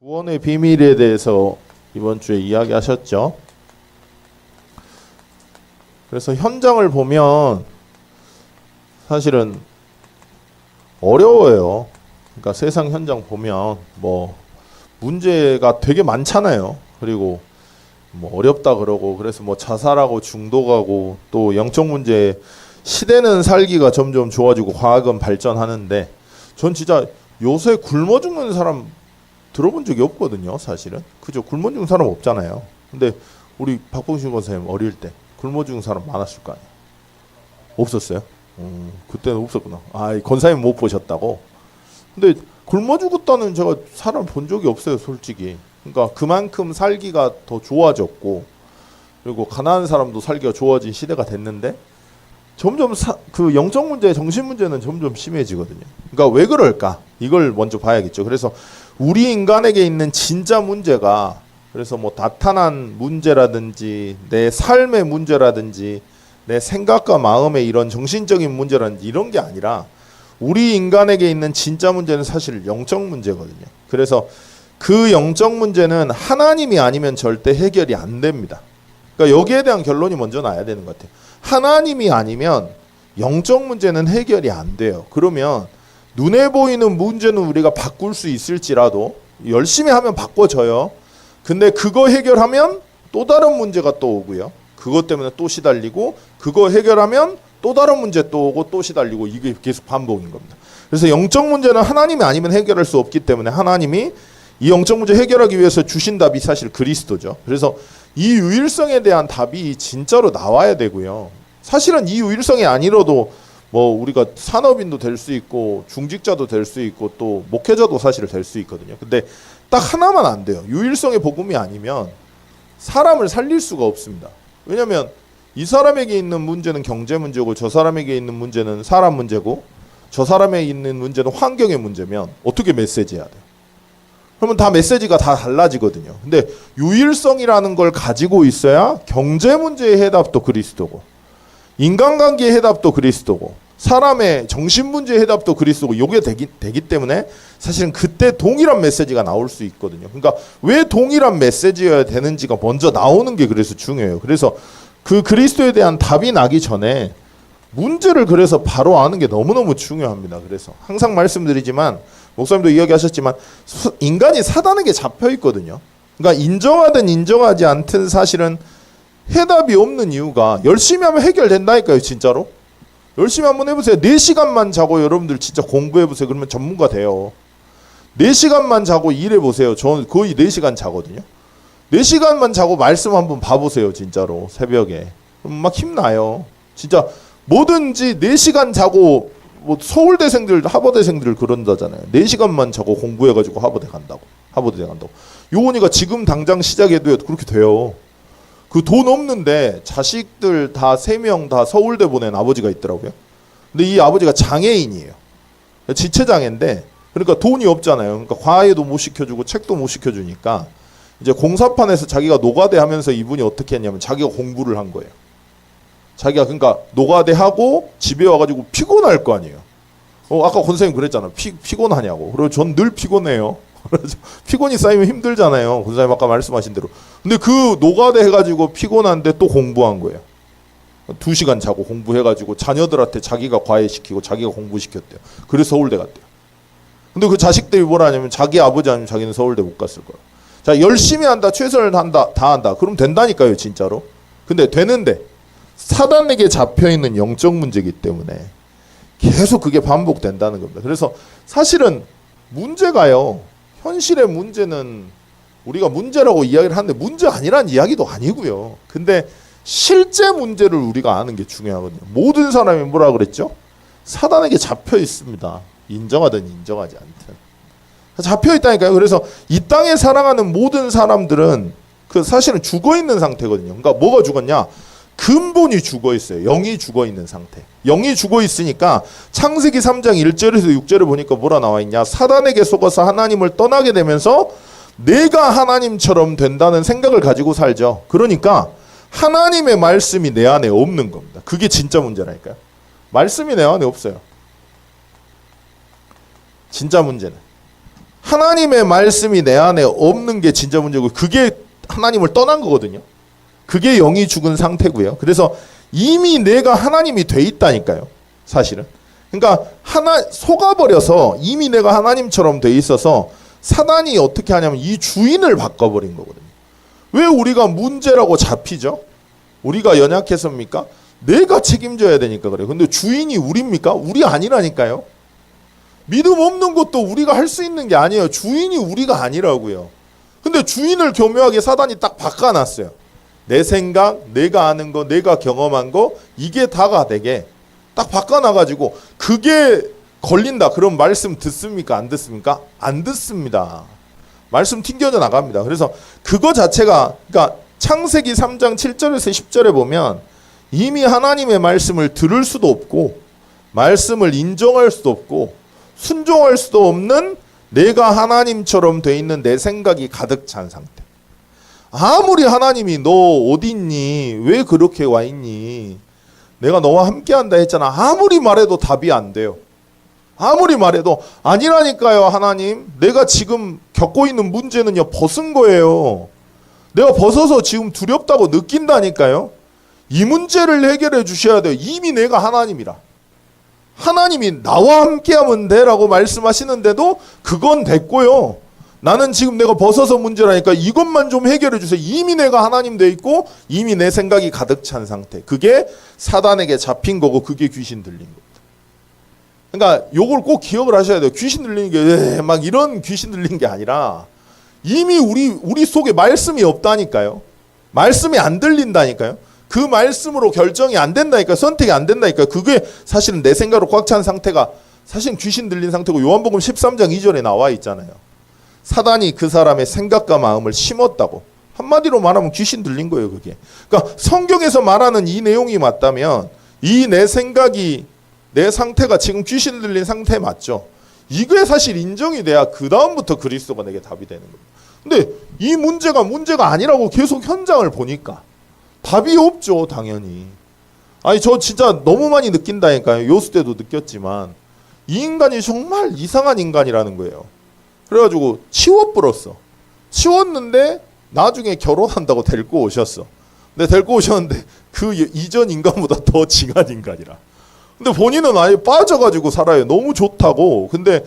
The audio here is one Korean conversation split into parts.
구원의 비밀에 대해서 이번 주에 이야기하셨죠. 그래서 현장을 보면 사실은 어려워요. 그러니까 세상 현장 보면 뭐 문제가 되게 많잖아요. 그리고 뭐 어렵다 그러고, 그래서 뭐 자살하고 중독하고 또 영적 문제, 시대는 살기가 점점 좋아지고 과학은 발전하는데 전 진짜 요새 굶어 죽는 사람 들어본 적이 없거든요. 사실은 그죠? 굶어 죽는 사람 없잖아요. 근데 우리 박봉신 권사님 어릴 때 굶어 죽는 사람 많았을 거 아니에요. 없었어요? 그때는 없었구나. 아, 권사님 못 보셨다고? 근데 굶어 죽었다는 제가 사람 본 적이 없어요, 솔직히. 그러니까 그만큼 살기가 더 좋아졌고, 그리고 가난한 사람도 살기가 좋아진 시대가 됐는데 점점 그 영적 문제, 정신 문제는 점점 심해지거든요. 그러니까 왜 그럴까? 이걸 먼저 봐야겠죠. 그래서 우리 인간에게 있는 진짜 문제가, 그래서 뭐 나타난 문제라든지 내 삶의 문제라든지 내 생각과 마음의 이런 정신적인 문제라든지 이런 게 아니라 우리 인간에게 있는 진짜 문제는 사실 영적 문제거든요. 그래서 그 영적 문제는 하나님이 아니면 절대 해결이 안 됩니다. 그러니까 여기에 대한 결론이 먼저 나야 되는 것 같아요. 하나님이 아니면 영적 문제는 해결이 안 돼요. 그러면 눈에 보이는 문제는 우리가 바꿀 수 있을지라도 열심히 하면 바꿔져요. 근데 그거 해결하면 또 다른 문제가 또 오고요. 그것 때문에 또 시달리고, 그거 해결하면 또 다른 문제 또 오고 또 시달리고, 이게 계속 반복인 겁니다. 그래서 영적 문제는 하나님이 아니면 해결할 수 없기 때문에 하나님이 이 영적 문제 해결하기 위해서 주신 답이 사실 그리스도죠. 그래서 이 유일성에 대한 답이 진짜로 나와야 되고요. 사실은 이 유일성이 아니라도 뭐 우리가 산업인도 될 수 있고 중직자도 될 수 있고 또 목회자도 사실 될 수 있거든요. 근데 딱 하나만 안 돼요. 유일성의 복음이 아니면 사람을 살릴 수가 없습니다. 왜냐하면 이 사람에게 있는 문제는 경제 문제고 저 사람에게 있는 문제는 사람 문제고 저 사람에 있는 문제는 환경의 문제면 어떻게 메시지해야 돼요? 그러면 다 메시지가 다 달라지거든요. 근데 유일성이라는 걸 가지고 있어야 경제 문제의 해답도 그리스도고, 인간관계의 해답도 그리스도고, 사람의 정신 문제의 해답도 그리스도고, 이게 되기 때문에 사실은 그때 동일한 메시지가 나올 수 있거든요. 그러니까 왜 동일한 메시지여야 되는지가 먼저 나오는 게 그래서 중요해요. 그래서 그 그리스도에 대한 답이 나기 전에 문제를 그래서 바로 아는 게 너무너무 중요합니다. 그래서 항상 말씀드리지만, 목사님도 이야기하셨지만 인간이 사단에게 잡혀 있거든요. 그러니까 인정하든 인정하지 않든 사실은 해답이 없는 이유가, 열심히 하면 해결된다니까요. 진짜로 열심히 한번 해보세요. 4시간만 자고 여러분들 진짜 공부해보세요. 그러면 전문가 돼요. 4시간만 자고 일해보세요. 저는 거의 4시간 자거든요. 4시간만 자고 말씀 한번 봐보세요. 진짜로 새벽에. 그럼 막 힘나요. 진짜 뭐든지 4시간 자고, 뭐 서울대생들, 하버대생들 그런다잖아요. 4시간만 자고 공부해가지고 하버대 간다고. 요원이가 지금 당장 시작해도 그렇게 돼요. 그 돈 없는데 자식들 다 3명 다 서울대 보낸 아버지가 있더라고요. 근데 이 아버지가 장애인이에요. 지체장애인데, 그러니까 돈이 없잖아요. 그러니까 과외도 못 시켜주고 책도 못 시켜주니까 이제 공사판에서 자기가 노가대 하면서 이분이 어떻게 했냐면 자기가 공부를 한 거예요. 자기가 그러니까 노가대 하고 집에 와가지고 피곤할 거 아니에요. 아까 권사님 그랬잖아. 피곤하냐고. 그리고 전 늘 피곤해요. 피곤이 쌓이면 힘들잖아요. 권사님 아까 말씀하신 대로. 근데 그 노가대 해가지고 피곤한데 또 공부한 거예요. 2시간 자고 공부해가지고 자녀들한테 자기가 과외시키고 자기가 공부시켰대요. 그래서 서울대 갔대요. 근데 그 자식들이 뭐라 하냐면 자기 아버지 아니면 자기는 서울대 못 갔을 거예요. 자, 열심히 한다, 최선을 한다, 다 한다. 그럼 된다니까요, 진짜로. 근데 되는데 사단에게 잡혀있는 영적 문제이기 때문에 계속 그게 반복된다는 겁니다. 그래서 사실은 문제가요, 현실의 문제는 우리가 문제라고 이야기를 하는데 문제 아니란 이야기도 아니고요. 근데 실제 문제를 우리가 아는 게 중요하거든요. 모든 사람이 뭐라 그랬죠? 사단에게 잡혀 있습니다. 인정하든 인정하지 않든 잡혀 있다니까요. 그래서 이 땅에 살아가는 모든 사람들은 그 사실은 죽어 있는 상태거든요. 그러니까 뭐가 죽었냐? 근본이 죽어 있어요. 영이 죽어 있는 상태. 영이 죽어 있으니까 창세기 3장 1절에서 6절을 보니까 뭐라 나와 있냐? 사단에게 속아서 하나님을 떠나게 되면서 내가 하나님처럼 된다는 생각을 가지고 살죠. 그러니까 하나님의 말씀이 내 안에 없는 겁니다. 그게 진짜 문제라니까요. 말씀이 내 안에 없어요. 진짜 문제는 하나님의 말씀이 내 안에 없는 게 진짜 문제고, 그게 하나님을 떠난 거거든요. 그게 영이 죽은 상태고요. 그래서 이미 내가 하나님이 돼 있다니까요, 사실은. 그러니까 속아버려서 이미 내가 하나님처럼 돼 있어서 사단이 어떻게 하냐면 이 주인을 바꿔버린 거거든요. 왜 우리가 문제라고 잡히죠? 우리가 연약해서입니까? 내가 책임져야 되니까 그래요. 근데 주인이 우리입니까? 우리 아니라니까요. 믿음 없는 것도 우리가 할 수 있는 게 아니에요. 주인이 우리가 아니라고요. 근데 주인을 교묘하게 사단이 딱 바꿔놨어요. 내 생각, 내가 아는 거, 내가 경험한 거, 이게 다가 되게 딱 바꿔놔가지고 그게 걸린다. 그럼 말씀 듣습니까? 안 듣습니까? 안 듣습니다. 말씀 튕겨져 나갑니다. 그래서 그거 자체가, 그러니까 창세기 3장 7절에서 10절에 보면 이미 하나님의 말씀을 들을 수도 없고 말씀을 인정할 수도 없고 순종할 수도 없는 내가 하나님처럼 돼 있는 내 생각이 가득 찬 상태. 아무리 하나님이 너 어디 있니? 왜 그렇게 와 있니? 내가 너와 함께 한다 했잖아. 아무리 말해도 답이 안 돼요. 아무리 말해도 아니라니까요. 하나님, 내가 지금 겪고 있는 문제는요, 벗은 거예요. 내가 벗어서 지금 두렵다고 느낀다니까요. 이 문제를 해결해 주셔야 돼요. 이미 내가 하나님이라. 하나님이 나와 함께하면 돼라고 말씀하시는데도 그건 됐고요. 나는 지금 내가 벗어서 문제라니까 이것만 좀 해결해 주세요. 이미 내가 하나님 돼 있고 이미 내 생각이 가득 찬 상태. 그게 사단에게 잡힌 거고 그게 귀신 들린 겁니다. 그러니까 요걸 꼭 기억을 하셔야 돼요. 귀신 들리는 게 막 이런 귀신 들린 게 아니라 이미 우리 속에 말씀이 없다니까요. 말씀이 안 들린다니까요. 그 말씀으로 결정이 안 된다니까, 선택이 안 된다니까. 그게 사실은 내 생각으로 꽉 찬 상태가 사실은 귀신 들린 상태고 요한복음 13장 2절에 나와 있잖아요. 사단이 그 사람의 생각과 마음을 심었다고. 한마디로 말하면 귀신 들린 거예요, 그게. 그러니까 성경에서 말하는 이 내용이 맞다면 이 내 생각이 내 상태가 지금 귀신 들린 상태 맞죠? 이게 사실 인정이 돼야 그 다음부터 그리스도가 내게 답이 되는 겁니다. 근데 이 문제가 아니라고 계속 현장을 보니까 답이 없죠, 당연히. 아니, 저 진짜 너무 많이 느낀다니까요. 요수 때도 느꼈지만 이 인간이 정말 이상한 인간이라는 거예요. 그래가지고 치워버렸어. 치웠는데 나중에 결혼한다고 데리고 오셨어. 근데 데리고 오셨는데 그 이전 인간보다 더 징한 인간이라. 근데 본인은 아예 빠져가지고 살아요. 너무 좋다고. 근데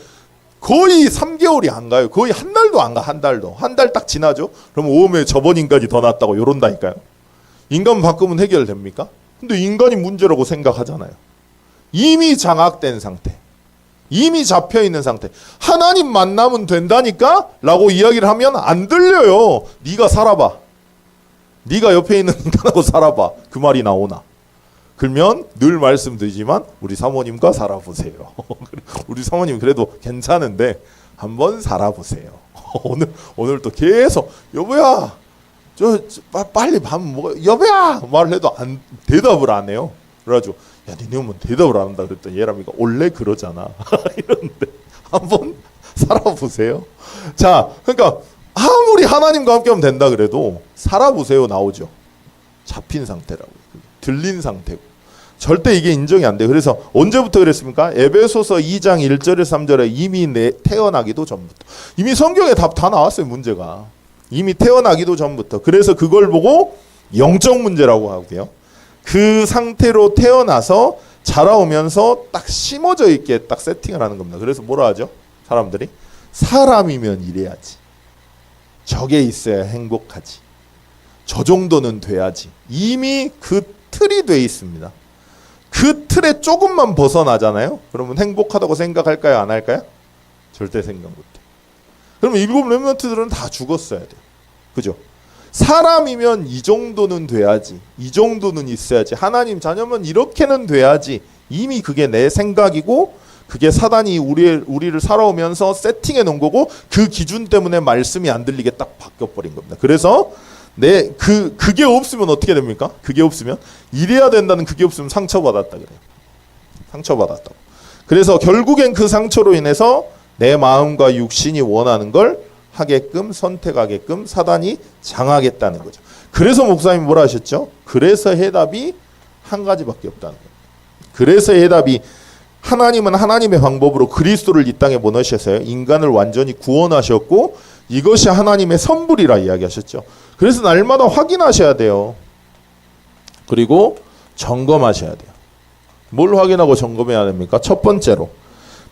거의 3개월이 안 가요. 거의 한 달도 안 가. 한 달도. 한 달 딱 지나죠. 그럼 오메 저번 인간이 더 낫다고 이런다니까요. 인간 바꾸면 해결됩니까? 근데 인간이 문제라고 생각하잖아요. 이미 장악된 상태. 이미 잡혀있는 상태. 하나님 만나면 된다니까? 라고 이야기를 하면 안 들려요. 네가 살아봐. 네가 옆에 있는 인간하고 살아봐. 그 말이 나오나? 그러면 늘 말씀드리지만 우리 사모님과 살아보세요. 우리 사모님 그래도 괜찮은데 한번 살아보세요. 오늘 또 계속 여보야 빨리 밥 먹어 여보야 말을 해도 대답을 안 해요. 그래가지고 야 니네 오면 대답을 안 한다 그랬더니 예람이가 원래 그러잖아. 이러는데 한번 살아보세요. 자, 그러니까 아무리 하나님과 함께하면 된다 그래도 살아보세요 나오죠. 잡힌 상태라고. 들린 상태고. 절대 이게 인정이 안 돼요. 그래서 언제부터 그랬습니까? 에베소서 2장 1절에서 3절에 이미 태어나기도 전부터. 이미 성경에 답 다 나왔어요, 문제가. 이미 태어나기도 전부터. 그래서 그걸 보고 영적 문제라고 하고요. 그 상태로 태어나서 자라오면서 딱 심어져 있게 딱 세팅을 하는 겁니다. 그래서 뭐라 하죠? 사람들이 사람이면 이래야지. 저게 있어야 행복하지. 저 정도는 돼야지. 이미 그 틀이 돼 있습니다. 그 틀에 조금만 벗어나잖아요. 그러면 행복하다고 생각할까요? 안 할까요? 절대 생각 못해. 그러면 일곱 렘넌트들은 다 죽었어야 돼요. 그죠? 사람이면 이 정도는 돼야지. 이 정도는 있어야지. 하나님 자녀면 이렇게는 돼야지. 이미 그게 내 생각이고 그게 사단이 우리를 살아오면서 세팅해 놓은 거고 그 기준 때문에 말씀이 안 들리게 딱 바뀌어버린 겁니다. 그래서 그게 없으면 어떻게 됩니까? 그게 없으면 이래야 된다는 그게 없으면 상처받았다 그래요. 상처받았다고. 그래서 결국엔 그 상처로 인해서 내 마음과 육신이 원하는 걸 하게끔 선택하게끔 사단이 장하겠다는 거죠. 그래서 목사님이 뭐라 하셨죠? 그래서 해답이 한 가지밖에 없다는 거예요. 그래서 해답이 하나님은 하나님의 방법으로 그리스도를 이 땅에 보내셔서요. 인간을 완전히 구원하셨고 이것이 하나님의 선불이라 이야기하셨죠. 그래서 날마다 확인하셔야 돼요. 그리고 점검하셔야 돼요. 뭘 확인하고 점검해야 됩니까? 첫 번째로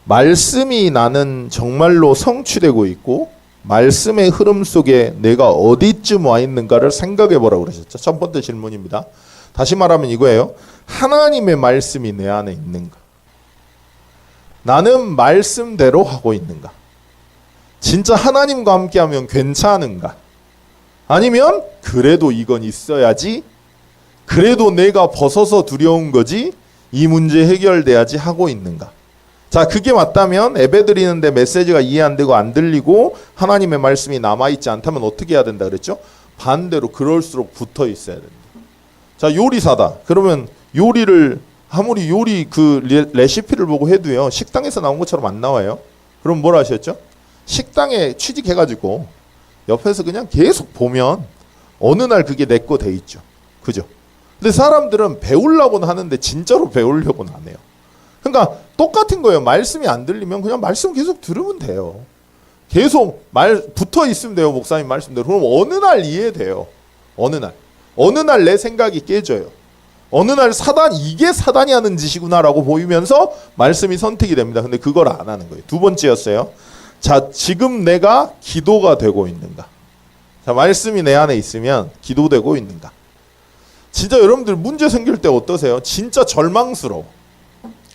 말씀이 나는 정말로 성취되고 있고 말씀의 흐름 속에 내가 어디쯤 와 있는가를 생각해 보라고 그러셨죠. 첫 번째 질문입니다. 다시 말하면 이거예요. 하나님의 말씀이 내 안에 있는가? 나는 말씀대로 하고 있는가? 진짜 하나님과 함께하면 괜찮은가? 아니면 그래도 이건 있어야지, 그래도 내가 벗어서 두려운 거지, 이 문제 해결돼야지 하고 있는가? 자, 그게 맞다면 예배드리는데 메시지가 이해 안 되고 안 들리고 하나님의 말씀이 남아있지 않다면 어떻게 해야 된다 그랬죠? 반대로 그럴수록 붙어 있어야 된다. 자, 요리사다. 그러면 요리를 아무리 요리 그 레시피를 보고 해도요, 식당에서 나온 것처럼 안 나와요. 그럼 뭘 하셨죠? 식당에 취직해가지고 옆에서 그냥 계속 보면 어느 날 그게 내 거 돼 있죠. 그죠? 근데 사람들은 배우려고는 하는데 진짜로 배우려고는 안 해요. 그러니까 똑같은 거예요. 말씀이 안 들리면 그냥 말씀 계속 들으면 돼요. 계속 말 붙어 있으면 돼요. 목사님 말씀대로. 그럼 어느 날 이해돼요. 어느 날 내 생각이 깨져요. 어느 날 이게 사단이 하는 짓이구나라고 보이면서 말씀이 선택이 됩니다. 근데 그걸 안 하는 거예요. 두 번째였어요. 자, 지금 내가 기도가 되고 있는가? 자, 말씀이 내 안에 있으면 기도되고 있는가? 진짜 여러분들 문제 생길 때 어떠세요? 진짜 절망스러워.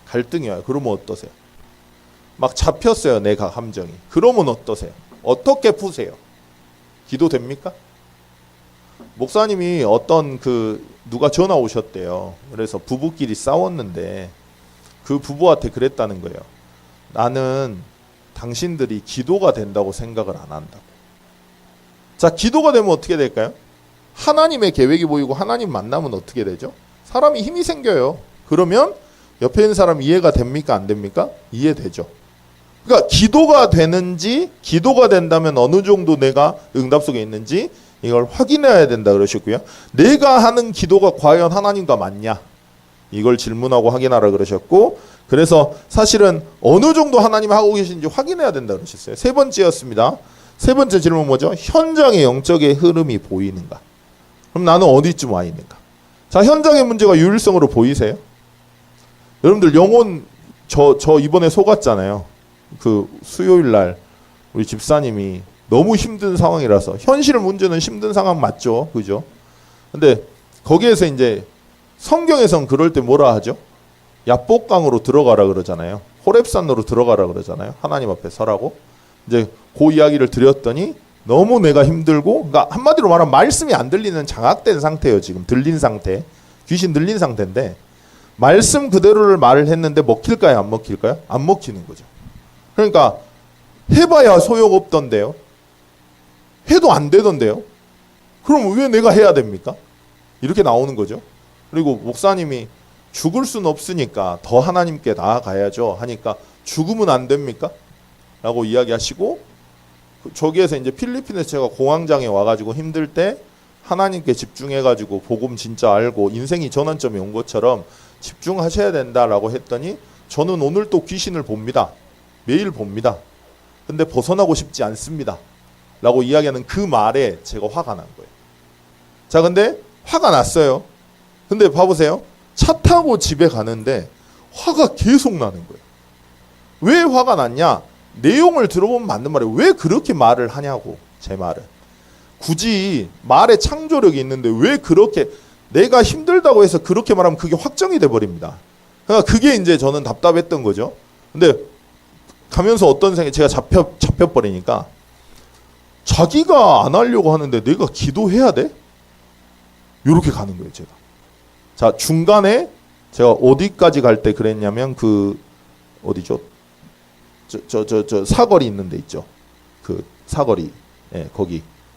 갈등이 와요. 그러면 어떠세요? 막 잡혔어요. 내가 감정이. 그러면 어떠세요? 어떻게 푸세요? 기도됩니까? 목사님이 어떤 누가 전화 오셨대요. 그래서 부부끼리 싸웠는데 그 부부한테 그랬다는 거예요. 나는 당신들이 기도가 된다고 생각을 안 한다고. 자, 기도가 되면 어떻게 될까요? 하나님의 계획이 보이고 하나님 만나면 어떻게 되죠? 사람이 힘이 생겨요. 그러면 옆에 있는 사람 이해가 됩니까? 안 됩니까? 이해되죠. 그러니까 기도가 되는지, 기도가 된다면 어느 정도 내가 응답 속에 있는지 이걸 확인해야 된다 그러셨고요. 내가 하는 기도가 과연 하나님과 맞냐? 이걸 질문하고 확인하라 그러셨고, 그래서 사실은 어느 정도 하나님 하고 계신지 확인해야 된다 그러셨어요. 세 번째였습니다. 세 번째 질문 뭐죠? 현장의 영적의 흐름이 보이는가? 그럼 나는 어디쯤 와 있는가? 자, 현장의 문제가 유일성으로 보이세요? 여러분들 영혼 저 이번에 속았잖아요. 그 수요일 날 우리 집사님이 너무 힘든 상황이라서, 현실 문제는 힘든 상황 맞죠, 그죠? 근데 거기에서 이제 성경에선 그럴 때 뭐라 하죠? 야복강으로 들어가라 그러잖아요. 호렙산으로 들어가라 그러잖아요. 하나님 앞에 서라고. 이제 그 이야기를 드렸더니 너무 내가 힘들고, 그러니까 한마디로 말하면 말씀이 안 들리는 장악된 상태예요. 지금 들린 상태, 귀신 들린 상태인데 말씀 그대로를 말을 했는데 먹힐까요? 안 먹힐까요? 안 먹히는 거죠. 그러니까 해봐야 소용없던데요. 해도 안 되던데요. 그럼 왜 내가 해야 됩니까? 이렇게 나오는 거죠. 그리고 목사님이 죽을 수는 없으니까 더 하나님께 나아가야죠 하니까 죽으면 안 됩니까? 라고 이야기하시고, 저기에서 이제 필리핀에서 제가 공황장애 와가지고 힘들 때 하나님께 집중해가지고 복음 진짜 알고 인생이 전환점이 온 것처럼 집중하셔야 된다라고 했더니, 저는 오늘 또 귀신을 봅니다. 매일 봅니다. 근데 벗어나고 싶지 않습니다. 라고 이야기하는 그 말에 제가 화가 난 거예요. 자, 근데 화가 났어요. 근데 봐보세요. 차 타고 집에 가는데 화가 계속 나는 거예요. 왜 화가 났냐? 내용을 들어보면 맞는 말이에요. 왜 그렇게 말을 하냐고. 제 말은 굳이 말에 창조력이 있는데 왜 그렇게, 내가 힘들다고 해서 그렇게 말하면 그게 확정이 돼버립니다. 그러니까 그게 이제 저는 답답했던 거죠. 근데 가면서 어떤 생각이, 제가 잡혀버리니까 자기가 안 하려고 하는데 내가 기도해야 돼? 이렇게 가는 거예요, 제가. 자, 중간에 제가 어디까지 갈 때 그랬냐면, 어디죠? 저 사거리 있는 데 있죠. 그 사거리. 예,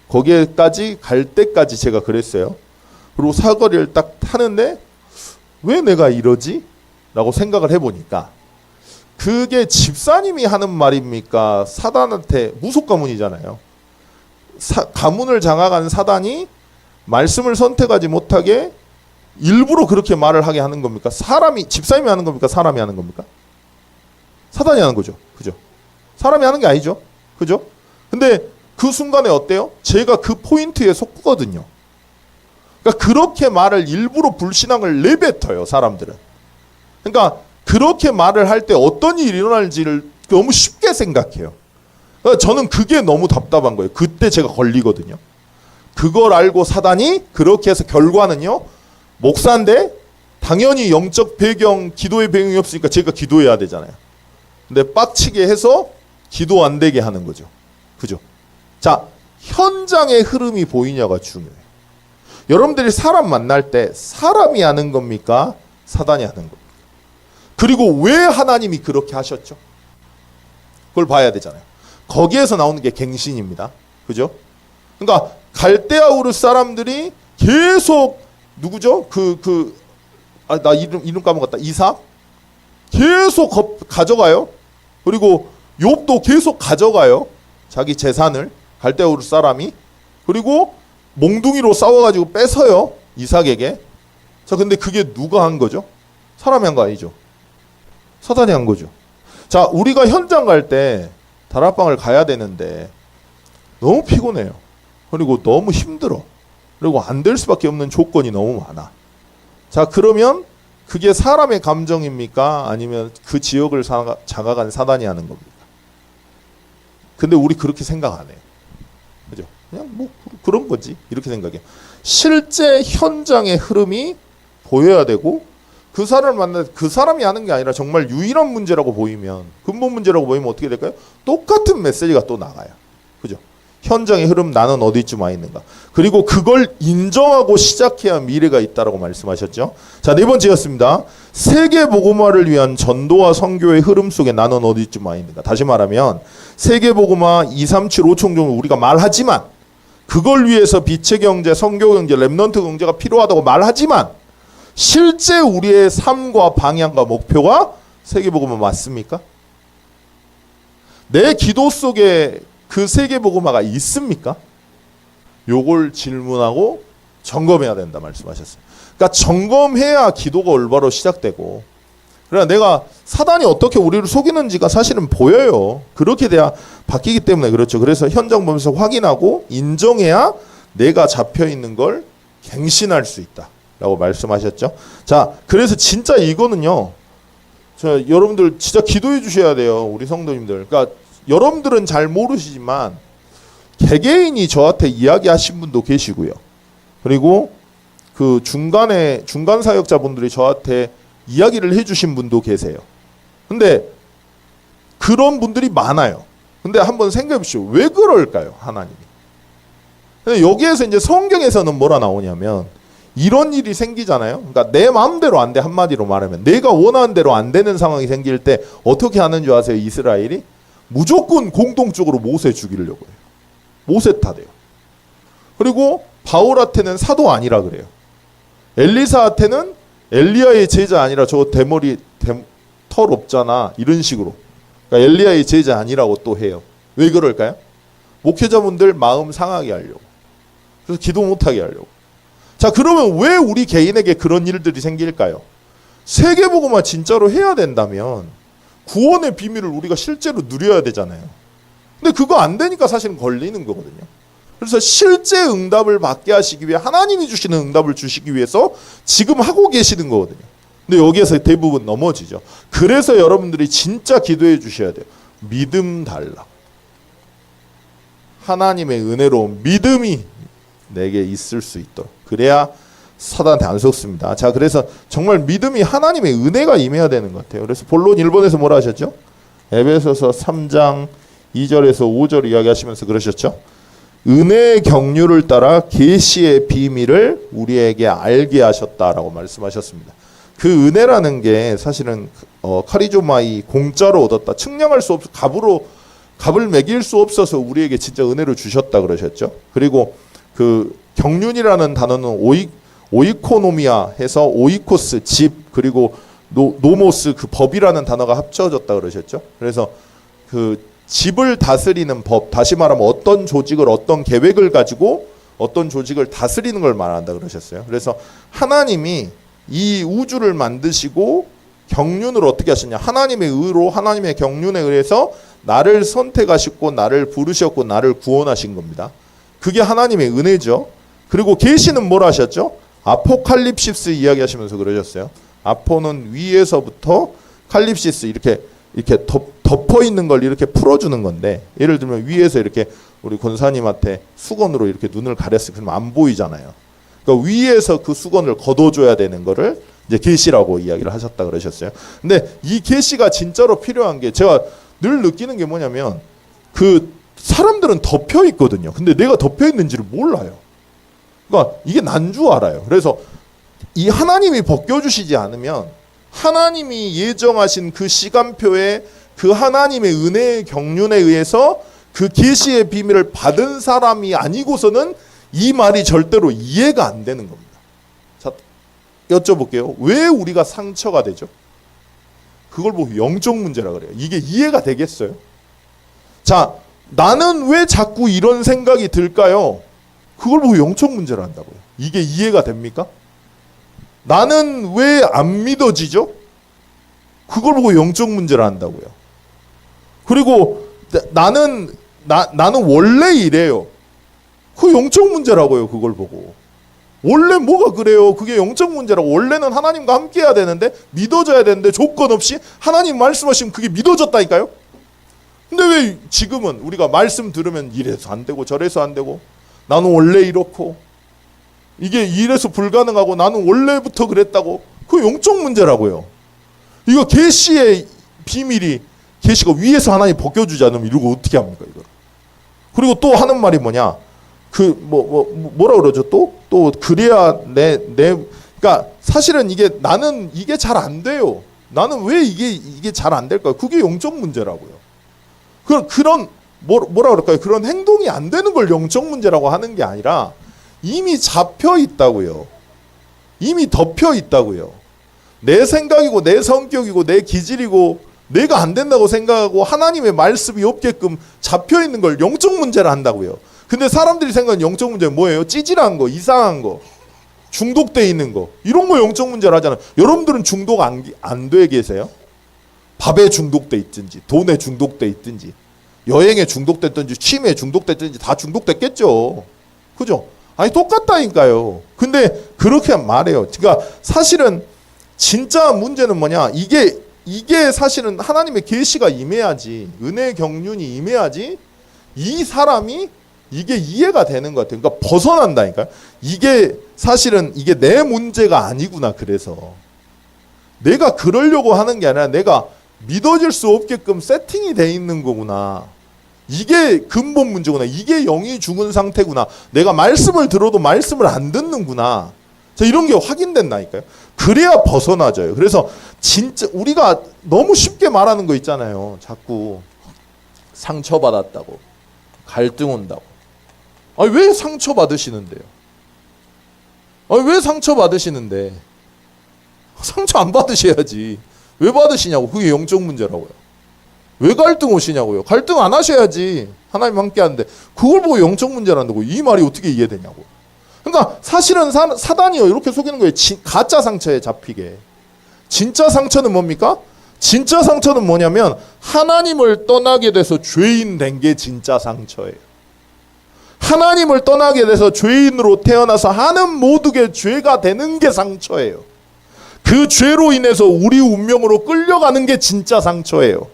거기에까지 갈 때까지 제가 그랬어요. 그리고 사거리를 딱 타는데 왜 내가 이러지? 라고 생각을 해보니까, 그게 집사님이 하는 말입니까? 사단한테, 무속 가문이잖아요. 가문을 장악한 사단이 말씀을 선택하지 못하게 일부러 그렇게 말을 하게 하는 겁니까? 집사님이 하는 겁니까? 사람이 하는 겁니까? 사단이 하는 거죠. 그죠? 사람이 하는 게 아니죠. 그죠? 근데 그 순간에 어때요? 제가 그 포인트에 속거든요. 그러니까 그렇게 말을 일부러 불신앙을 내뱉어요, 사람들은. 그러니까 그렇게 말을 할 때 어떤 일이 일어날지를 너무 쉽게 생각해요. 그러니까 저는 그게 너무 답답한 거예요. 그때 제가 걸리거든요. 그걸 알고 사단이 그렇게 해서 결과는요, 목사인데 당연히 영적 배경, 기도의 배경이 없으니까 제가 기도해야 되잖아요. 근데 빡치게 해서 기도 안 되게 하는 거죠. 그죠? 자, 현장의 흐름이 보이냐가 중요해요. 여러분들이 사람 만날 때 사람이 하는 겁니까? 사단이 하는 겁니까? 그리고 왜 하나님이 그렇게 하셨죠? 그걸 봐야 되잖아요. 거기에서 나오는 게 갱신입니다. 그죠? 그러니까 갈대아 우르 사람들이 계속 누구죠? 나 이름 까먹었다. 이삭 계속 가져가요. 그리고 욥도 계속 가져가요. 자기 재산을 갈대아 우르 사람이. 그리고 몽둥이로 싸워가지고 뺏어요. 이삭에게. 자, 근데 그게 누가 한 거죠? 사람이 한 거 아니죠. 사단이 한 거죠. 자, 우리가 현장 갈 때 다락방을 가야 되는데 너무 피곤해요. 그리고 너무 힘들어. 그리고 안 될 수밖에 없는 조건이 너무 많아. 자, 그러면 그게 사람의 감정입니까? 아니면 그 지역을 장악한 사단이 하는 겁니까? 근데 우리 그렇게 생각 안 해요. 그죠? 그냥 뭐 그런 거지. 이렇게 생각해요. 실제 현장의 흐름이 보여야 되고, 그 사람을 만나 그 사람이 하는 게 아니라 정말 유일한 문제라고 보이면, 근본 문제라고 보이면 어떻게 될까요? 똑같은 메시지가 또 나가요. 그죠? 현장의 흐름, 나는 어디쯤 와 있는가. 그리고 그걸 인정하고 시작해야 미래가 있다라고 말씀하셨죠. 자, 네 번째였습니다. 세계 복음화를 위한 전도와 선교의 흐름 속에 나는 어디쯤 와 있는가. 다시 말하면 세계 복음화 2, 3, 7, 5총 정도 우리가 말하지만, 그걸 위해서 빛의 경제, 선교 경제, 렘넌트 경제가 필요하다고 말하지만, 실제 우리의 삶과 방향과 목표가 세계 복음화 맞습니까? 내 기도 속에 그 세계 복음화가 있습니까? 요걸 질문하고 점검해야 된다 말씀하셨어요. 그러니까 점검해야 기도가 올바로 시작되고, 그러나 내가 사단이 어떻게 우리를 속이는지가 사실은 보여요. 그렇게 돼야 바뀌기 때문에 그렇죠. 그래서 현장 보면서 확인하고 인정해야 내가 잡혀 있는 걸 갱신할 수 있다라고 말씀하셨죠. 자, 그래서 진짜 이거는요, 여러분들 진짜 기도해 주셔야 돼요. 우리 성도님들. 그러니까 여러분들은 잘 모르시지만 개개인이 저한테 이야기하신 분도 계시고요. 그리고 그 중간 사역자분들이 저한테 이야기를 해주신 분도 계세요. 근데 그런 분들이 많아요. 근데 한번 생각해 보시죠. 왜 그럴까요? 하나님이. 근데 여기에서 이제 성경에서는 뭐라 나오냐면, 이런 일이 생기잖아요. 그러니까 내 마음대로 안 돼. 한마디로 말하면 내가 원하는 대로 안 되는 상황이 생길 때 어떻게 하는 줄 아세요? 이스라엘이 무조건 공동적으로 모세 죽이려고 해요. 모세 탓해요. 그리고 바울한테는 사도 아니라 그래요. 엘리사한테는 엘리야의 제자 아니라 저 대머리 털 없잖아, 이런 식으로. 그러니까 엘리야의 제자 아니라고 또 해요. 왜 그럴까요? 목회자분들 마음 상하게 하려고. 그래서 기도 못하게 하려고. 자, 그러면 왜 우리 개인에게 그런 일들이 생길까요? 세계복음화 진짜로 해야 된다면 구원의 비밀을 우리가 실제로 누려야 되잖아요. 근데 그거 안 되니까 사실은 걸리는 거거든요. 그래서 실제 응답을 받게 하시기 위해, 하나님이 주시는 응답을 주시기 위해서 지금 하고 계시는 거거든요. 근데 여기에서 대부분 넘어지죠. 그래서 여러분들이 진짜 기도해 주셔야 돼요. 믿음 달라. 하나님의 은혜로운 믿음이 내게 있을 수 있도록. 그래야 사단한테 안 속습니다. 자, 그래서 정말 믿음이 하나님의 은혜가 임해야 되는 것 같아요. 그래서 본론 1번에서 뭐라 하셨죠? 에베소서 3장 2절에서 5절 이야기하시면서 그러셨죠? 은혜의 경륜을 따라 계시의 비밀을 우리에게 알게 하셨다라고 말씀하셨습니다. 그 은혜라는 게 사실은 카리조마이 공짜로 얻었다. 측량할 수 없어 값을 매길 수 없어서 우리에게 진짜 은혜를 주셨다 그러셨죠. 그리고 그 경륜이라는 단어는 오이코노미아 해서 오이코스 집, 그리고 노모스 그 법이라는 단어가 합쳐졌다 그러셨죠. 그래서 그 집을 다스리는 법, 다시 말하면 어떤 조직을, 어떤 계획을 가지고 어떤 조직을 다스리는 걸 말한다 그러셨어요. 그래서 하나님이 이 우주를 만드시고 경륜을 어떻게 하셨냐? 하나님의 의로 하나님의 경륜에 의해서 나를 선택하셨고 나를 부르셨고 나를 구원하신 겁니다. 그게 하나님의 은혜죠. 그리고 계시는 뭘 하셨죠? 아포칼립시스 이야기하시면서 그러셨어요. 아포는 위에서부터 칼립시스 이렇게 덮어 있는 걸 이렇게 풀어주는 건데, 예를 들면 위에서 이렇게 우리 권사님한테 수건으로 이렇게 눈을 가렸어요. 그러면 안 보이잖아요. 그러니까 위에서 그 수건을 걷어줘야 되는 거를 이제 계시라고 이야기를 하셨다 그러셨어요. 근데 이 계시가 진짜로 필요한 게, 제가 늘 느끼는 게 뭐냐면, 그 사람들은 덮여 있거든요. 근데 내가 덮여 있는지를 몰라요. 그러니까 이게 난 줄 알아요. 그래서 이 하나님이 벗겨주시지 않으면, 하나님이 예정하신 그 시간표에 그 하나님의 은혜의 경륜에 의해서 그 계시의 비밀을 받은 사람이 아니고서는 이 말이 절대로 이해가 안 되는 겁니다. 자, 여쭤볼게요. 왜 우리가 상처가 되죠? 그걸 보고 영적 문제라 그래요. 이게 이해가 되겠어요? 자, 나는 왜 자꾸 이런 생각이 들까요? 그걸 보고 영적 문제를 한다고요. 이게 이해가 됩니까? 나는 왜 안 믿어지죠? 그걸 보고 영적 문제를 한다고요. 그리고 나는 원래 이래요. 그 영적 문제라고요. 그걸 보고. 원래 뭐가 그래요? 그게 영적 문제라고. 원래는 하나님과 함께 해야 되는데, 믿어져야 되는데, 조건 없이 하나님 말씀하시면 그게 믿어졌다니까요? 근데 왜 지금은 우리가 말씀 들으면 이래서 안 되고 저래서 안 되고, 나는 원래 이렇고, 이게 이래서 불가능하고, 나는 원래부터 그랬다고. 그 영적 문제라고요. 이거 계시의 비밀이, 계시가 위에서 하나님 벗겨주지 않으면 이러고 어떻게 합니까, 이거? 그리고 또 하는 말이 뭐냐? 뭐라 그러죠? 또 그래야 그러니까 사실은 나는 이게 잘 안 돼요. 나는 왜 이게 잘 안 될까요? 그게 영적 문제라고요. 그런 뭐라 그럴까요? 그런 행동이 안 되는 걸 영적 문제라고 하는 게 아니라, 이미 잡혀 있다고요. 이미 덮여 있다고요. 내 생각이고 내 성격이고 내 기질이고 내가 안 된다고 생각하고 하나님의 말씀이 없게끔 잡혀 있는 걸 영적 문제라 한다고요. 근데 사람들이 생각하는 영적 문제는 뭐예요? 찌질한 거, 이상한 거, 중독돼 있는 거, 이런 거 영적 문제라 하잖아요. 여러분들은 중독 안 돼 계세요? 밥에 중독돼 있든지, 돈에 중독돼 있든지, 여행에 중독됐든지, 취미에 중독됐든지 다 중독됐겠죠. 그죠? 아니 똑같다니까요. 근데 그렇게 말해요. 그러니까 사실은 진짜 문제는 뭐냐? 이게 사실은 하나님의 계시가 임해야지, 은혜의 경륜이 임해야지 이 사람이 이게 이해가 되는 것 같아요. 그러니까 벗어난다니까요. 이게 사실은 이게 내 문제가 아니구나. 그래서 내가 그러려고 하는 게 아니라 내가 믿어질 수 없게끔 세팅이 돼 있는 거구나. 이게 근본 문제구나. 이게 영이 죽은 상태구나. 내가 말씀을 들어도 말씀을 안 듣는구나. 자, 이런 게 확인된다니까요. 그래야 벗어나져요. 그래서 진짜 우리가 너무 쉽게 말하는 거 있잖아요. 자꾸 상처받았다고, 갈등 온다고. 아니 왜 상처받으시는데요? 아니 왜 상처받으시는데? 상처 안 받으셔야지. 왜 받으시냐고. 그게 영적 문제라고요. 왜 갈등 오시냐고요. 갈등 안 하셔야지. 하나님 함께 하는데 그걸 보고 영적 문제란다고. 이 말이 어떻게 이해되냐고. 그러니까 사실은 사단이요 이렇게 속이는 거예요. 가짜 상처에 잡히게. 진짜 상처는 뭡니까? 진짜 상처는 뭐냐면 하나님을 떠나게 돼서 죄인 된 게 진짜 상처예요. 하나님을 떠나게 돼서 죄인으로 태어나서 하는 모두게 죄가 되는 게 상처예요. 그 죄로 인해서 우리 운명으로 끌려가는 게 진짜 상처예요.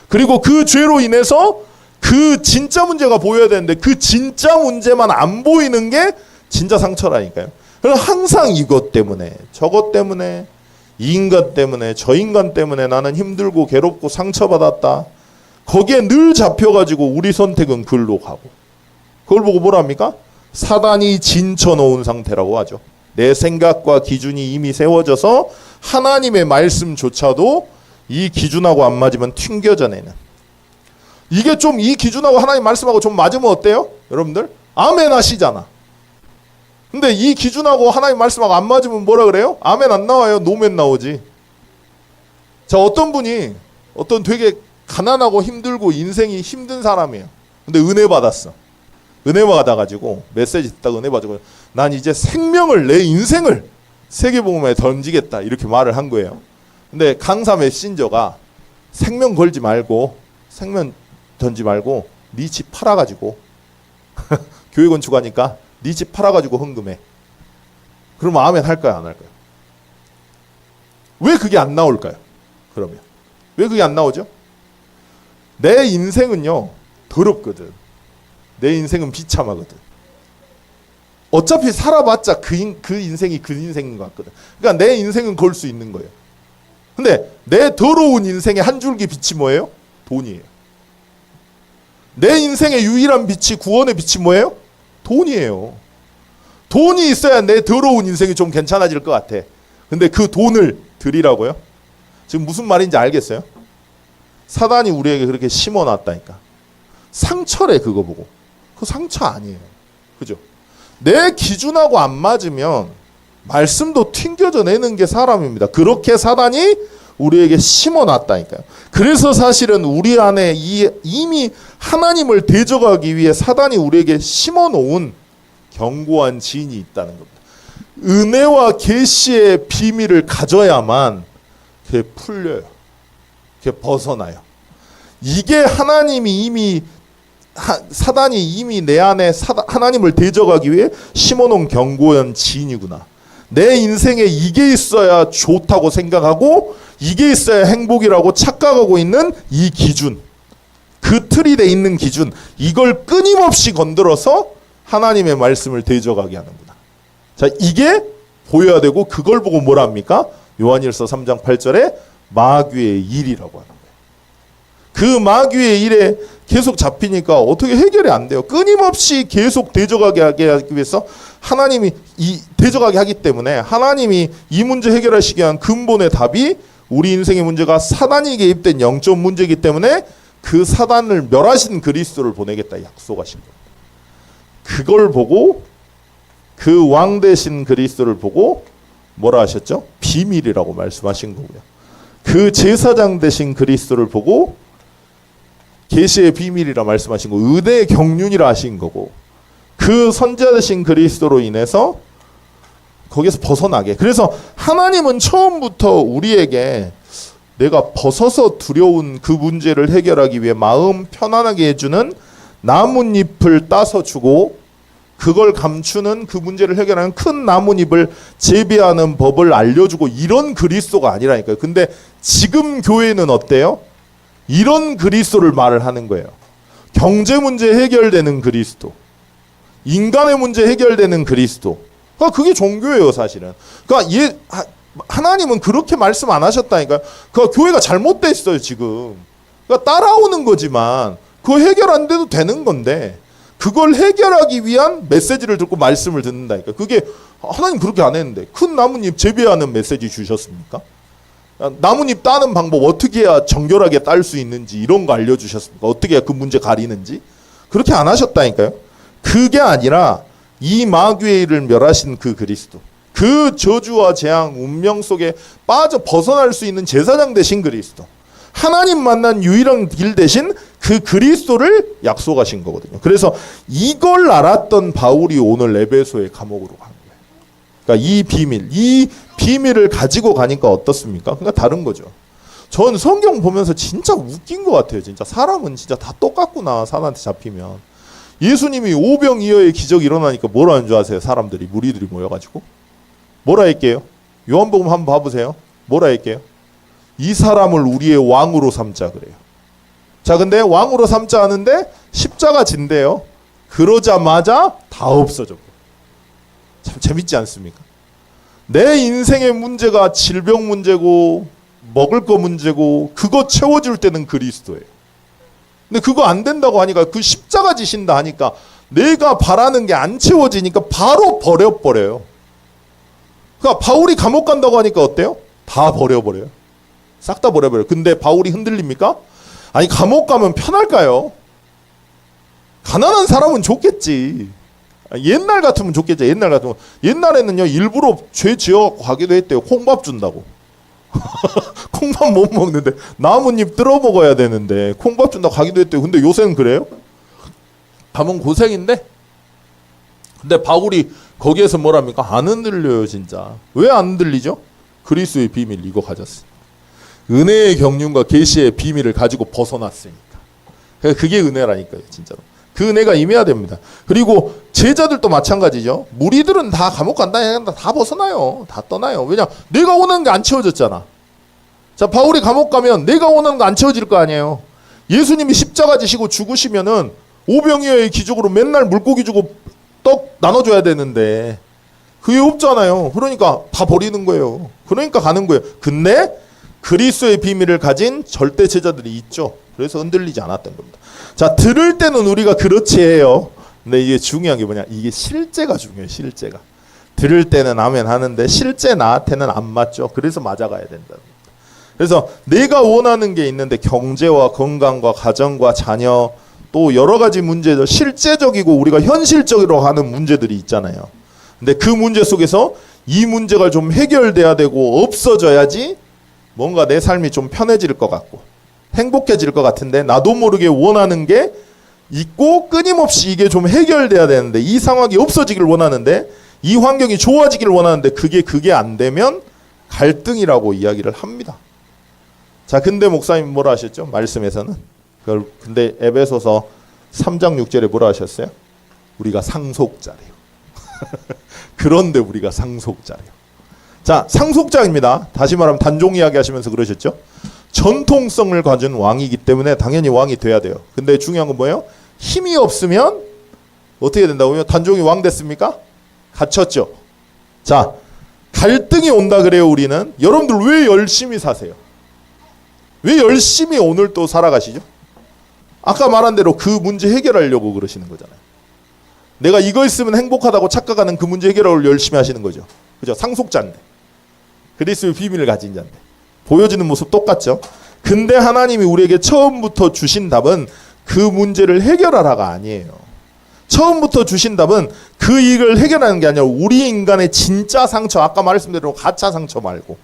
그리고 그 죄로 인해서 그 진짜 문제가 보여야 되는데 그 진짜 문제만 안 보이는 게 진짜 상처라니까요. 그래서 항상 이것 때문에, 저것 때문에, 이 인간 때문에, 저 인간 때문에 나는 힘들고 괴롭고 상처받았다. 거기에 늘 잡혀가지고 우리 선택은 글로 가고. 그걸 보고 뭐라 합니까? 사단이 진쳐놓은 상태라고 하죠. 내 생각과 기준이 이미 세워져서 하나님의 말씀조차도 이 기준하고 안 맞으면 튕겨져내는. 이게 좀 이 기준하고 하나님 말씀하고 좀 맞으면 어때요? 여러분들? 아멘 하시잖아. 근데 이 기준하고 하나님 말씀하고 안 맞으면 뭐라 그래요? 아멘 안 나와요. 노멘 나오지. 자, 어떤 분이 되게 가난하고 힘들고 인생이 힘든 사람이에요. 근데 은혜 받았어. 은혜 받아가지고 메시지 듣다가 은혜 받아가지고 난 이제 생명을, 내 인생을 세계복음에 던지겠다 이렇게 말을 한 거예요. 근데 강사 메신저가 생명 걸지 말고 생명 던지 말고 네 집 팔아가지고 교회 건축하니까 네 집 팔아가지고 헌금해. 그러면 아멘 할까요 안 할까요? 왜 그게 안 나올까요? 그러면 왜 그게 안 나오죠? 내 인생은요 더럽거든. 내 인생은 비참하거든. 어차피 살아봤자 그 인생이 그 인생인 것 같거든. 그러니까 내 인생은 걸 수 있는 거예요. 근데 내 더러운 인생의 한 줄기 빛이 뭐예요? 돈이에요. 내 인생의 유일한 빛이 구원의 빛이 뭐예요? 돈이에요. 돈이 있어야 내 더러운 인생이 좀 괜찮아질 것 같아. 근데 그 돈을 드리라고요? 지금 무슨 말인지 알겠어요? 사단이 우리에게 그렇게 심어놨다니까. 상처래 그거 보고. 그 상처 아니에요. 그죠? 내 기준하고 안 맞으면 말씀도 튕겨져 내는 게 사람입니다. 그렇게 사단이 우리에게 심어놨다니까요. 그래서 사실은 우리 안에 이미 하나님을 대적하기 위해 사단이 우리에게 심어놓은 견고한 지인이 있다는 겁니다. 은혜와 계시의 비밀을 가져야만 그게 풀려요. 그게 벗어나요. 이게 하나님이 이미 사단이 이미 내 안에 하나님을 대적하기 위해 심어놓은 견고한 지인이구나. 내 인생에 이게 있어야 좋다고 생각하고 이게 있어야 행복이라고 착각하고 있는 이 기준, 그 틀이 돼 있는 기준, 이걸 끊임없이 건드려서 하나님의 말씀을 대적하게 하는구나. 자, 이게 보여야 되고 그걸 보고 뭐라 합니까? 요한일서 3장 8절에 마귀의 일이라고 하는 거예요. 그 마귀의 일에 계속 잡히니까 어떻게 해결이 안 돼요. 끊임없이 계속 대적하게 하기 위해서 하나님이 대적하게 하기 때문에 하나님이 이 문제 해결하시기 위한 근본의 답이 우리 인생의 문제가 사단이 개입된 영적 문제이기 때문에 그 사단을 멸하신 그리스도를 보내겠다 약속하신 거예요. 그걸 보고 그 왕 되신 그리스도를 보고 뭐라 하셨죠? 비밀이라고 말씀하신 거고요. 그 제사장 되신 그리스도를 보고 계시의 비밀이라 말씀하신 거, 의대의 경륜이라 하신 거고, 그 선지자 되신 그리스도로 인해서 거기에서 벗어나게. 그래서 하나님은 처음부터 우리에게 내가 벗어서 두려운 그 문제를 해결하기 위해 마음 편안하게 해주는 나뭇잎을 따서 주고 그걸 감추는 그 문제를 해결하는 큰 나뭇잎을 재배하는 법을 알려주고 이런 그리스도가 아니라니까요. 근데 지금 교회는 어때요? 이런 그리스도를 말을 하는 거예요. 경제 문제 해결되는 그리스도, 인간의 문제 해결되는 그리스도. 그러니까 그게 종교예요, 사실은. 그러니까 하나님은 그렇게 말씀 안 하셨다니까요. 그러니까 교회가 잘못됐어요, 지금. 그러니까 따라오는 거지만 그거 해결 안 돼도 되는 건데 그걸 해결하기 위한 메시지를 듣고 말씀을 듣는다니까. 그게 하나님 그렇게 안 했는데 큰 나뭇잎 재배하는 메시지 주셨습니까? 나뭇잎 따는 방법 어떻게 해야 정결하게 딸 수 있는지 이런 거 알려주셨습니까? 어떻게 해야 그 문제 가리는지? 그렇게 안 하셨다니까요. 그게 아니라 이 마귀의 일을 멸하신 그 그리스도, 그 저주와 재앙 운명 속에 빠져 벗어날 수 있는 제사장 되신 그리스도, 하나님 만난 유일한 길 대신 그 그리스도를 약속하신 거거든요. 그래서 이걸 알았던 바울이 오늘 에베소의 감옥으로 간 거예요. 그러니까 이 비밀을 가지고 가니까 어떻습니까? 그러니까 다른 거죠. 전 성경 보면서 진짜 웃긴 것 같아요. 진짜 사람은 진짜 다 똑같구나. 사단한테 잡히면. 예수님이 오병이어의 기적이 일어나니까 뭐라는 줄 아세요? 사람들이, 무리들이 모여가지고 뭐라 했게요? 요한복음 한번 봐보세요. 뭐라 했게요? 이 사람을 우리의 왕으로 삼자 그래요. 자, 근데 왕으로 삼자 하는데 십자가 진대요. 그러자마자 다 없어져. 참 재밌지 않습니까? 내 인생의 문제가 질병 문제고 먹을 거 문제고 그거 채워줄 때는 그리스도예요. 근데 그거 안 된다고 하니까 그 십자가 지신다 하니까 내가 바라는 게 안 채워지니까 바로 버려버려요. 그러니까 바울이 감옥 간다고 하니까 어때요? 다 버려버려요. 싹 다 버려버려요. 근데 바울이 흔들립니까? 아니, 감옥 가면 편할까요? 가난한 사람은 좋겠지. 옛날 같으면 좋겠죠. 옛날 같으면. 옛날에는요, 일부러 죄 지어 가기도 했대요. 콩밥 준다고. 콩밥 못 먹는데 나뭇잎 뜯어 먹어야 되는데 콩밥 준다고 가기도 했대요. 근데 요새는 그래요? 가면 고생인데? 근데 바울이 거기에서 뭐랍니까? 안 흔들려요, 진짜. 왜 안 흔들리죠? 그리스도의 비밀 이거 가졌어요. 은혜의 경륜과 계시의 비밀을 가지고 벗어났으니까. 그게 은혜라니까요, 진짜로. 그 은혜가 임해야 됩니다. 그리고 제자들도 마찬가지죠. 무리들은 다 감옥 간다 해야 다 벗어나요. 다 떠나요. 왜냐? 내가 원하는 게 안 채워졌잖아. 자, 바울이 감옥 가면 내가 원하는 거 안 채워질 거 아니에요. 예수님이 십자가 지시고 죽으시면은 오병이어의 기적으로 맨날 물고기 주고 떡 나눠줘야 되는데 그게 없잖아요. 그러니까 다 버리는 거예요. 그러니까 가는 거예요. 근데 그리스도의 비밀을 가진 절대 제자들이 있죠. 그래서 흔들리지 않았던 겁니다. 자, 들을 때는 우리가 그렇지 해요. 근데 이게 중요한 게 뭐냐? 이게 실제가 중요해요. 실제가. 들을 때는 아멘 하는데 실제 나한테는 안 맞죠. 그래서 맞아가야 된다. 그래서 내가 원하는 게 있는데 경제와 건강과 가정과 자녀 또 여러 가지 문제들 실제적이고 우리가 현실적으로 하는 문제들이 있잖아요. 근데 그 문제 속에서 이 문제가 좀 해결돼야 되고 없어져야지 뭔가 내 삶이 좀 편해질 것 같고 행복해질 것 같은데 나도 모르게 원하는 게 있고 끊임없이 이게 좀 해결돼야 되는데 이 상황이 없어지길 원하는데 이 환경이 좋아지길 원하는데 그게 안 되면 갈등이라고 이야기를 합니다. 자, 근데 목사님 뭐라 하셨죠? 말씀에서는. 근데 에베소서 3장 6절에 뭐라 하셨어요? 우리가 상속자래요. 그런데 우리가 상속자래요. 자, 상속자입니다. 다시 말하면 단종 이야기 하시면서 그러셨죠? 전통성을 가진 왕이기 때문에 당연히 왕이 돼야 돼요. 근데 중요한 건 뭐예요? 힘이 없으면 어떻게 된다고요? 단종이 왕 됐습니까? 갇혔죠. 자, 갈등이 온다 그래요. 우리는. 여러분들 왜 열심히 사세요? 왜 열심히 오늘 또 살아가시죠? 아까 말한 대로 그 문제 해결하려고 그러시는 거잖아요. 내가 이거 있으면 행복하다고 착각하는 그 문제 해결을 열심히 하시는 거죠. 그죠? 상속자인데. 그리스도의 비밀을 가진 자인데. 보여지는 모습 똑같죠? 근데 하나님이 우리에게 처음부터 주신 답은 그 문제를 해결하라가 아니에요. 처음부터 주신 답은 그 일을 해결하는 게 아니라 우리 인간의 진짜 상처, 아까 말씀드린 대로 가짜 상처 말고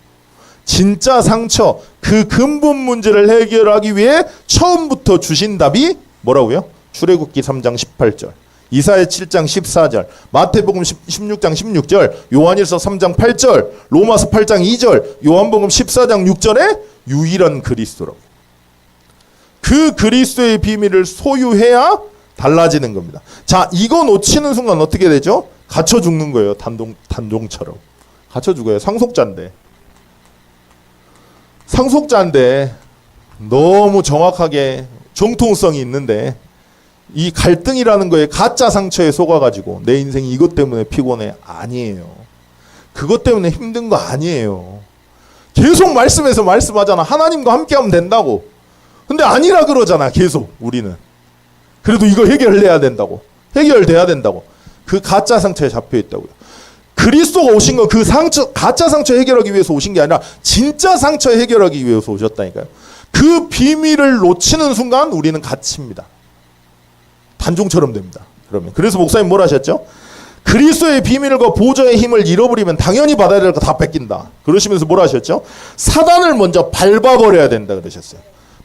진짜 상처, 그 근본 문제를 해결하기 위해 처음부터 주신 답이 뭐라고요? 출애굽기 3장 18절, 이사야 7장 14절, 마태복음 16장 16절, 요한일서 3장 8절, 로마서 8장 2절, 요한복음 14장 6절에 유일한 그리스도라고. 그 그리스도의 비밀을 소유해야 달라지는 겁니다. 자, 이거 놓치는 순간 어떻게 되죠? 갇혀 죽는 거예요. 단종처럼. 갇혀 죽어요. 상속자인데 너무 정확하게 정통성이 있는데 이 갈등이라는 거에 가짜 상처에 속아가지고 내 인생이 이것 때문에 피곤해. 아니에요. 그것 때문에 힘든 거 아니에요. 계속 말씀에서 말씀하잖아. 하나님과 함께하면 된다고. 근데 아니라 그러잖아. 계속 우리는. 그래도 이거 해결해야 된다고. 해결돼야 된다고. 그 가짜 상처에 잡혀 있다고요. 그리스도가 오신 건 그 상처, 가짜 상처 해결하기 위해서 오신 게 아니라 진짜 상처 해결하기 위해서 오셨다니까요. 그 비밀을 놓치는 순간 우리는 갇힙니다. 단종처럼 됩니다. 그러면 그래서 목사님 뭐라 하셨죠? 그리스도의 비밀과 보좌의 힘을 잃어버리면 당연히 받아야 될 거 다 뺏긴다. 그러시면서 뭐라 하셨죠? 사단을 먼저 밟아버려야 된다 그러셨어요.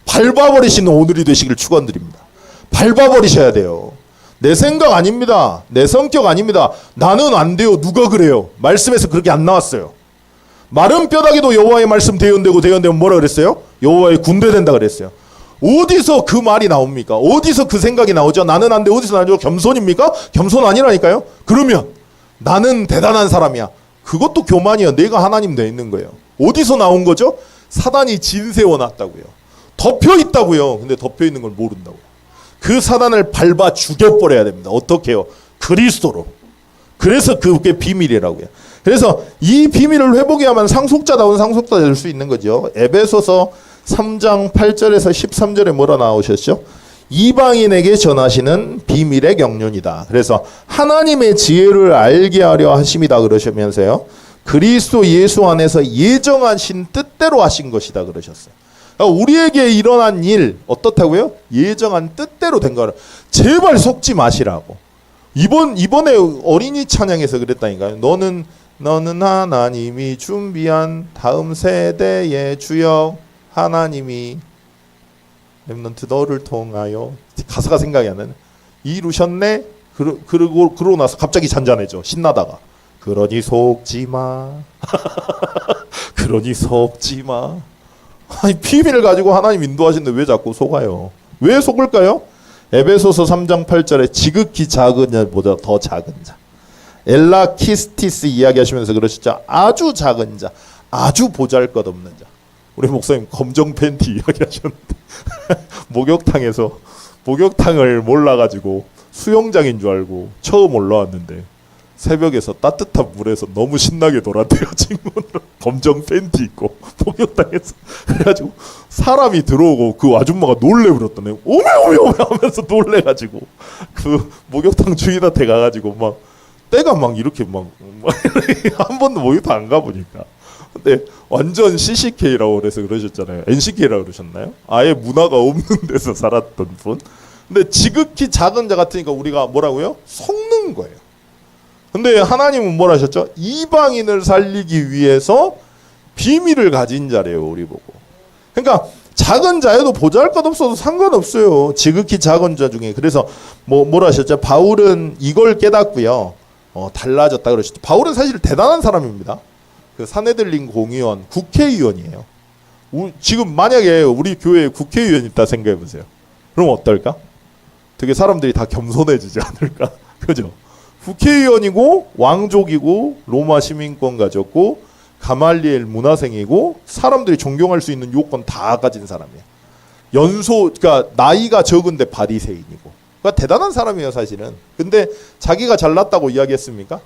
밟아버리시는 오늘이 되시길 축원드립니다. 밟아버리셔야 돼요. 내 생각 아닙니다. 내 성격 아닙니다. 나는 안 돼요. 누가 그래요? 말씀에서 그렇게 안 나왔어요. 마른 뼈다귀도 여호와의 말씀 대언되면 뭐라 그랬어요? 여호와의 군대 된다 그랬어요. 어디서 그 말이 나옵니까? 어디서 그 생각이 나오죠? 나는 안 돼. 어디서 나오죠? 겸손입니까? 겸손 아니라니까요. 그러면 나는 대단한 사람이야. 그것도 교만이야. 내가 하나님 돼 있는 거예요. 어디서 나온 거죠? 사단이 진세워 놨다고요. 덮여 있다고요. 근데 덮여 있는 걸 모른다고요. 그 사단을 밟아 죽여버려야 됩니다. 어떻게 해요? 그리스도로. 그래서 그게 비밀이라고요. 그래서 이 비밀을 회복해야만 상속자다운 상속자 될 수 있는 거죠. 에베소서 3장 8절에서 13절에 뭐라 나오셨죠? 이방인에게 전하시는 비밀의 경륜이다. 그래서 하나님의 지혜를 알게 하려 하심이다 그러시면서요. 그리스도 예수 안에서 예정하신 뜻대로 하신 것이다 그러셨어요. 우리에게 일어난 일 어떻다고요? 예정한 뜻대로 된 거라. 제발 속지 마시라고. 이번에 어린이 찬양에서 그랬다니까요. 너는 하나님이 준비한 다음 세대의 주역 하나님이 렘넌트 너를 통하여 가사가 생각이 안 나네. 이루셨네. 그러고 나서 갑자기 잔잔해져. 신나다가 그러니 속지 마. 그러니 속지 마. 아니 비밀을 가지고 하나님 인도하시는데 왜 자꾸 속아요? 왜 속을까요? 에베소서 3장 8절에 지극히 작은 자보다 더 작은 자, 엘라키스티스 이야기하시면서 그러시죠. 아주 작은 자, 아주 보잘것없는 자. 우리 목사님 검정 팬티 이야기하셨는데 목욕탕에서 목욕탕을 몰라가지고 수영장인 줄 알고 처음 올라왔는데 새벽에서 따뜻한 물에서 너무 신나게 놀았대요. 친구들 검정 팬티 입고 목욕탕에서. 그래가지고 사람이 들어오고 그 아줌마가 놀래버렸다네. 오메 하면서 놀래가지고 그 목욕탕 주인한테 가가지고 막 때가 막 이렇게 막 한 번도 목욕탕 안 가보니까. 근데 완전 CCK라고 그래서 그러셨잖아요. NCK라고 그러셨나요? 아예 문화가 없는 데서 살았던 분. 근데 지극히 작은 자 같으니까 우리가 뭐라고요? 속는 거예요. 근데 하나님은 뭘 하셨죠? 이방인을 살리기 위해서 비밀을 가진 자래요. 우리 보고. 그러니까 작은 자여도 보잘것없어도 상관없어요. 지극히 작은 자 중에. 그래서 뭐라 하셨죠? 바울은 이걸 깨닫고요. 달라졌다 그러셨죠. 바울은 사실 대단한 사람입니다. 그 사내들린 공의원 국회의원이에요. 지금 만약에 우리 교회에 국회의원 있다 생각해 보세요. 그럼 어떨까? 되게 사람들이 다 겸손해지지 않을까? 그죠? 국회의원이고 왕족이고 로마 시민권 가졌고 가말리엘 문화생이고 사람들이 존경할 수 있는 요건 다 가진 사람이야. 그러니까 나이가 적은데 바리새인이고. 그러니까 대단한 사람이에요, 사실은. 근데 자기가 잘났다고 이야기했습니까?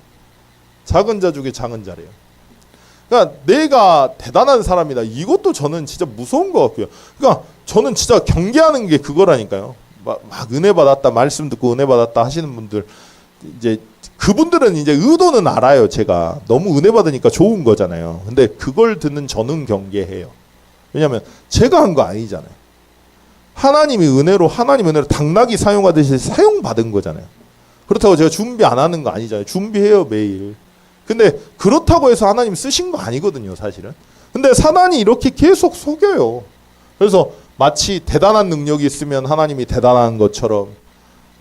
작은 자 중에 작은 자래요. 그러니까 내가 대단한 사람이다. 이것도 저는 진짜 무서운 것 같고요. 그러니까 저는 진짜 경계하는 게 그거라니까요. 막 은혜 받았다, 말씀 듣고 은혜 받았다 하시는 분들, 이제 그분들은 이제 의도는 알아요. 제가 너무 은혜 받으니까 좋은 거잖아요. 근데 그걸 듣는 저는 경계해요. 왜냐하면 제가 한 거 아니잖아요. 하나님이 은혜로 당나귀 사용하듯이 사용받은 거잖아요. 그렇다고 제가 준비 안 하는 거 아니잖아요. 준비해요, 매일. 근데 그렇다고 해서 하나님 쓰신 거 아니거든요, 사실은. 근데 사단이 이렇게 계속 속여요. 그래서 마치 대단한 능력이 있으면 하나님이 대단한 것처럼,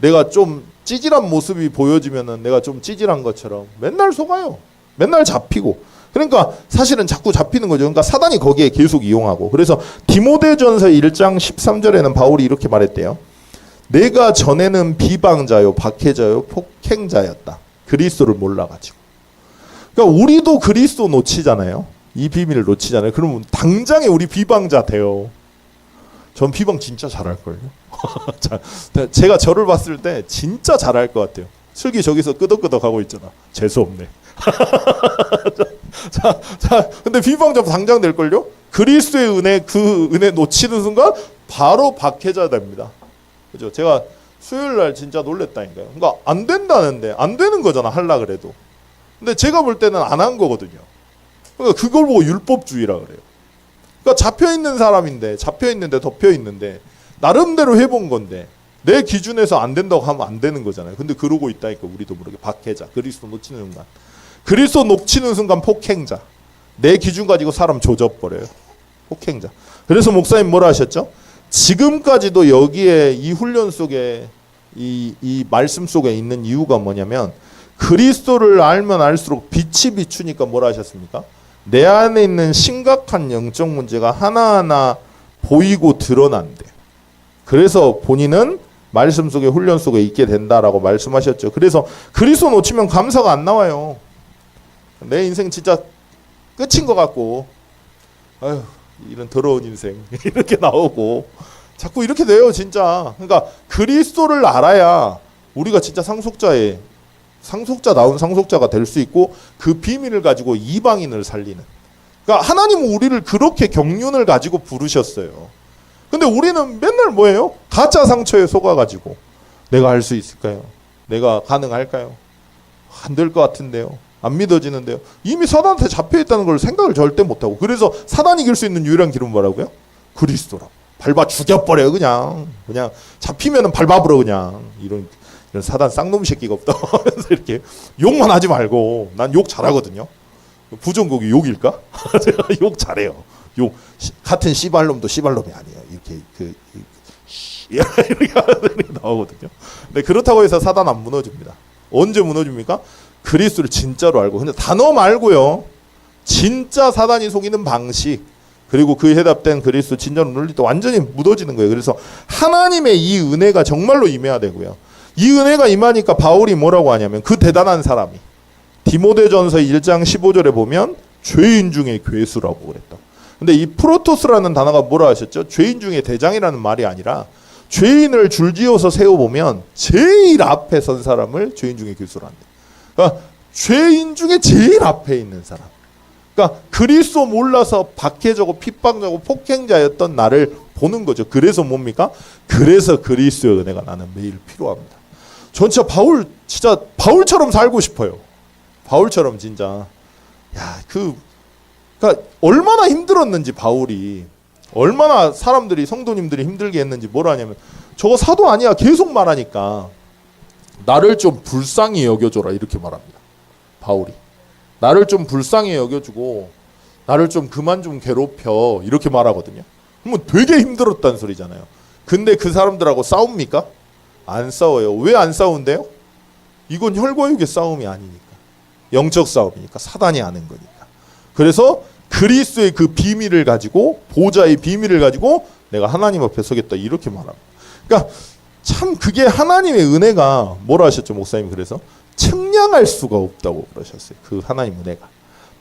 내가 좀 찌질한 모습이 보여지면은 내가 좀 찌질한 것처럼 맨날 속아요. 맨날 잡히고. 그러니까 사실은 자꾸 잡히는 거죠. 그러니까 사단이 거기에 계속 이용하고. 그래서 디모데전서 1장 13절에는 바울이 이렇게 말했대요. 내가 전에는 비방자요, 박해자요, 폭행자였다. 그리스도를 몰라가지고. 그러니까 우리도 그리스도 놓치잖아요. 이 비밀을 놓치잖아요. 그러면 당장에 우리 비방자 돼요. 전 비방 진짜 잘할걸요. 제가 저를 봤을 때 진짜 잘할 것 같아요. 슬기 저기서 끄덕끄덕 하고 있잖아. 재수없네. 근데 비방자 당장 될걸요? 그리스도의 은혜, 그 은혜 놓치는 순간 바로 박해자 됩니다. 그죠? 제가 수요일 날 진짜 놀랬다니까요. 그러니까 안 된다는데 안 되는 거잖아, 하려 그래도. 근데 제가 볼 때는 안 한 거거든요. 그러니까 그걸 보고 율법주의라 그래요. 그러니까 잡혀있는 사람인데, 잡혀있는데 덮여있는데 나름대로 해본 건데 내 기준에서 안 된다고 하면 안 되는 거잖아요. 근데 그러고 있다니까. 우리도 모르게 박해자, 그리스도 놓치는 순간. 그리스도 놓치는 순간 폭행자. 내 기준 가지고 사람 조져버려요. 폭행자. 그래서 목사님 뭐라 하셨죠? 지금까지도 여기에 이 훈련 속에 이 말씀 속에 있는 이유가 뭐냐면, 그리스도를 알면 알수록 빛이 비추니까 뭐라 하셨습니까? 내 안에 있는 심각한 영적 문제가 하나하나 보이고 드러난대. 그래서 본인은 말씀 속에, 훈련 속에 있게 된다라고 말씀하셨죠. 그래서 그리스도 놓치면 감사가 안 나와요. 내 인생 진짜 끝인 것 같고, 아휴 이런 더러운 인생 이렇게 나오고 자꾸 이렇게 돼요, 진짜. 그러니까 그리스도를 알아야 우리가 진짜 상속자다운 상속자가 될 수 있고, 그 비밀을 가지고 이방인을 살리는. 그러니까 하나님은 우리를 그렇게 경륜을 가지고 부르셨어요. 근데 우리는 맨날 뭐예요? 가짜 상처에 속아가지고 내가 할 수 있을까요? 내가 가능할까요? 안 될 것 같은데요. 안 믿어지는데요. 이미 사단한테 잡혀있다는 걸 생각을 절대 못하고. 그래서 사단 이길 수 있는 유일한 길은 뭐라고요? 그리스도라고. 밟아 죽여버려요. 그냥 잡히면은 밟아버려. 그냥 이런 사단 쌍놈 새끼가 없다 하면서 이렇게 욕만 하지 말고. 난 욕 잘하거든요. 부정곡이 욕일까? 제가 욕 잘해요. 욕 같은 씨발놈도 씨발놈이 아니에요. 이렇게 나오거든요. 근데 그렇다고 해서 사단 안 무너집니다. 언제 무너집니까? 그리스도를 진짜로 알고. 근데 단어 말고요. 진짜 사단이 속이는 방식, 그리고 그 해답된 그리스도 진정한 논리도 완전히 묻어지는 거예요. 그래서 하나님의 이 은혜가 정말로 임해야 되고요. 이 은혜가 임하니까 바울이 뭐라고 하냐면 그 대단한 사람이 디모데전서 1장 15절에 보면 죄인 중에 괴수라고 그랬다. 근데 이 프로토스라는 단어가 뭐라 하셨죠? 죄인 중에 대장이라는 말이 아니라 죄인을 줄지어서 세워보면 제일 앞에 선 사람을 죄인 중에 괴수로 한대. 그러니까 죄인 중에 제일 앞에 있는 사람. 그러니까 그리스도 몰라서 박해자고 핍박자고 폭행자였던 나를 보는 거죠. 그래서 뭡니까? 그래서 그리스도의 은혜가 나는 매일 필요합니다. 전 진짜 바울처럼 살고 싶어요. 바울처럼 진짜. 그러니까 얼마나 힘들었는지 바울이 얼마나 사람들이 성도님들이 힘들게 했는지 뭐라 하냐면 저거 사도 아니야 계속 말하니까 나를 좀 불쌍히 여겨줘라 이렇게 말합니다. 바울이 나를 좀 불쌍히 여겨주고 나를 좀 그만 좀 괴롭혀 이렇게 말하거든요. 그러면 되게 힘들었다는 소리잖아요. 근데 그 사람들하고 싸웁니까? 안 싸워요. 왜 안 싸운대요? 이건 혈과육의 싸움이 아니니까. 영적 싸움이니까. 사단이 아는 거니까. 그래서 그리스도의 그 비밀을 가지고 보좌의 비밀을 가지고 내가 하나님 앞에 서겠다 이렇게 말합니다. 그러니까 참 그게 하나님의 은혜가 뭐라 하셨죠 목사님? 그래서 측량할 수가 없다고 그러셨어요. 그 하나님 은혜가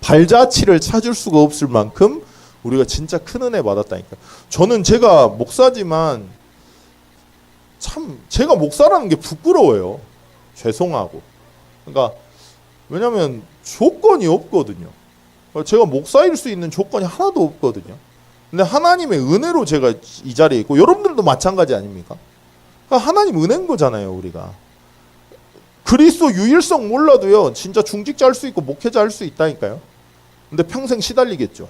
발자취를 찾을 수가 없을 만큼 우리가 진짜 큰 은혜 받았다니까. 저는 제가 목사지만 참 제가 목사라는 게 부끄러워요. 죄송하고. 그러니까 왜냐하면 조건이 없거든요. 제가 목사일 수 있는 조건이 하나도 없거든요. 근데 하나님의 은혜로 제가 이 자리에 있고 여러분들도 마찬가지 아닙니까? 그러니까 하나님 은혜인 거잖아요. 우리가 그리스도 유일성 몰라도요 진짜 중직자 할 수 있고 목회자 할 수 있다니까요. 근데 평생 시달리겠죠.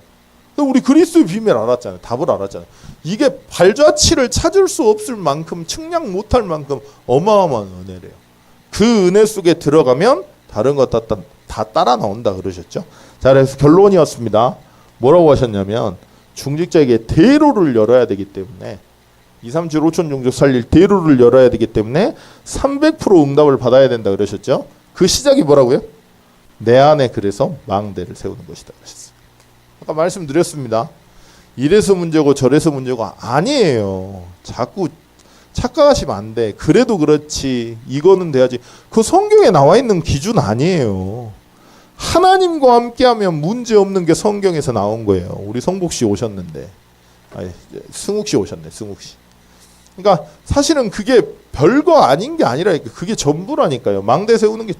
우리 그리스도의 비밀 알았잖아요. 답을 알았잖아요. 이게 발자취를 찾을 수 없을 만큼 측량 못할 만큼 어마어마한 은혜래요. 그 은혜 속에 들어가면 다른 것 다 따라 나온다 그러셨죠. 자, 그래서 결론이었습니다. 뭐라고 하셨냐면 중직자에게 대로를 열어야 되기 때문에 2, 3, 7, 5천 종족 살릴 대로를 열어야 되기 때문에 300% 응답을 받아야 된다 그러셨죠. 그 시작이 뭐라고요? 내 안에 그래서 망대를 세우는 것이다 그러셨어요. 아까 말씀드렸습니다. 이래서 문제고 저래서 문제고 아니에요. 자꾸 착각하시면 안 돼. 그래도 그렇지 이거는 돼야지. 그 성경에 나와 있는 기준 아니에요. 하나님과 함께하면 문제없는 게 성경에서 나온 거예요. 우리 성복씨 오셨는데 승욱씨 오셨네. 승욱씨. 그러니까 사실은 그게 별거 아닌 게 아니라 그게 전부라니까요. 망대 세우는 게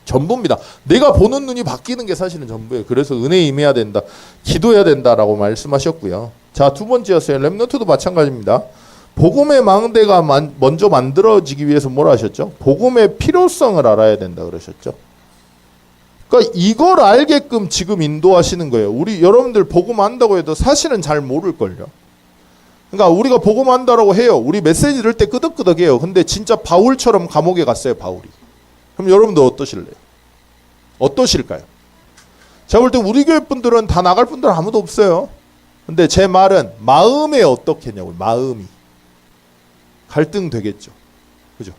전부입니다. 내가 보는 눈이 바뀌는 게 사실은 전부예요. 그래서 은혜에 임해야 된다. 기도해야 된다라고 말씀하셨고요. 자, 두 번째였어요. 렘넌트도 마찬가지입니다. 복음의 망대가 먼저 만들어지기 위해서 뭐라 하셨죠? 복음의 필요성을 알아야 된다 그러셨죠. 그러니까 이걸 알게끔 지금 인도하시는 거예요. 우리 여러분들 복음 안다고 해도 사실은 잘 모를걸요. 그러니까 우리가 복음 안다라고 해요. 우리 메시지 들을 때 끄덕끄덕해요. 근데 진짜 바울처럼 감옥에 갔어요. 바울이. 그럼 여러분들 어떠실래요? 어떠실까요? 제가 볼 때 우리 교회 분들은 다 나갈 분들 아무도 없어요. 근데 제 말은 마음에 어떻겠냐고요. 마음이. 갈등 되겠죠. 그죠?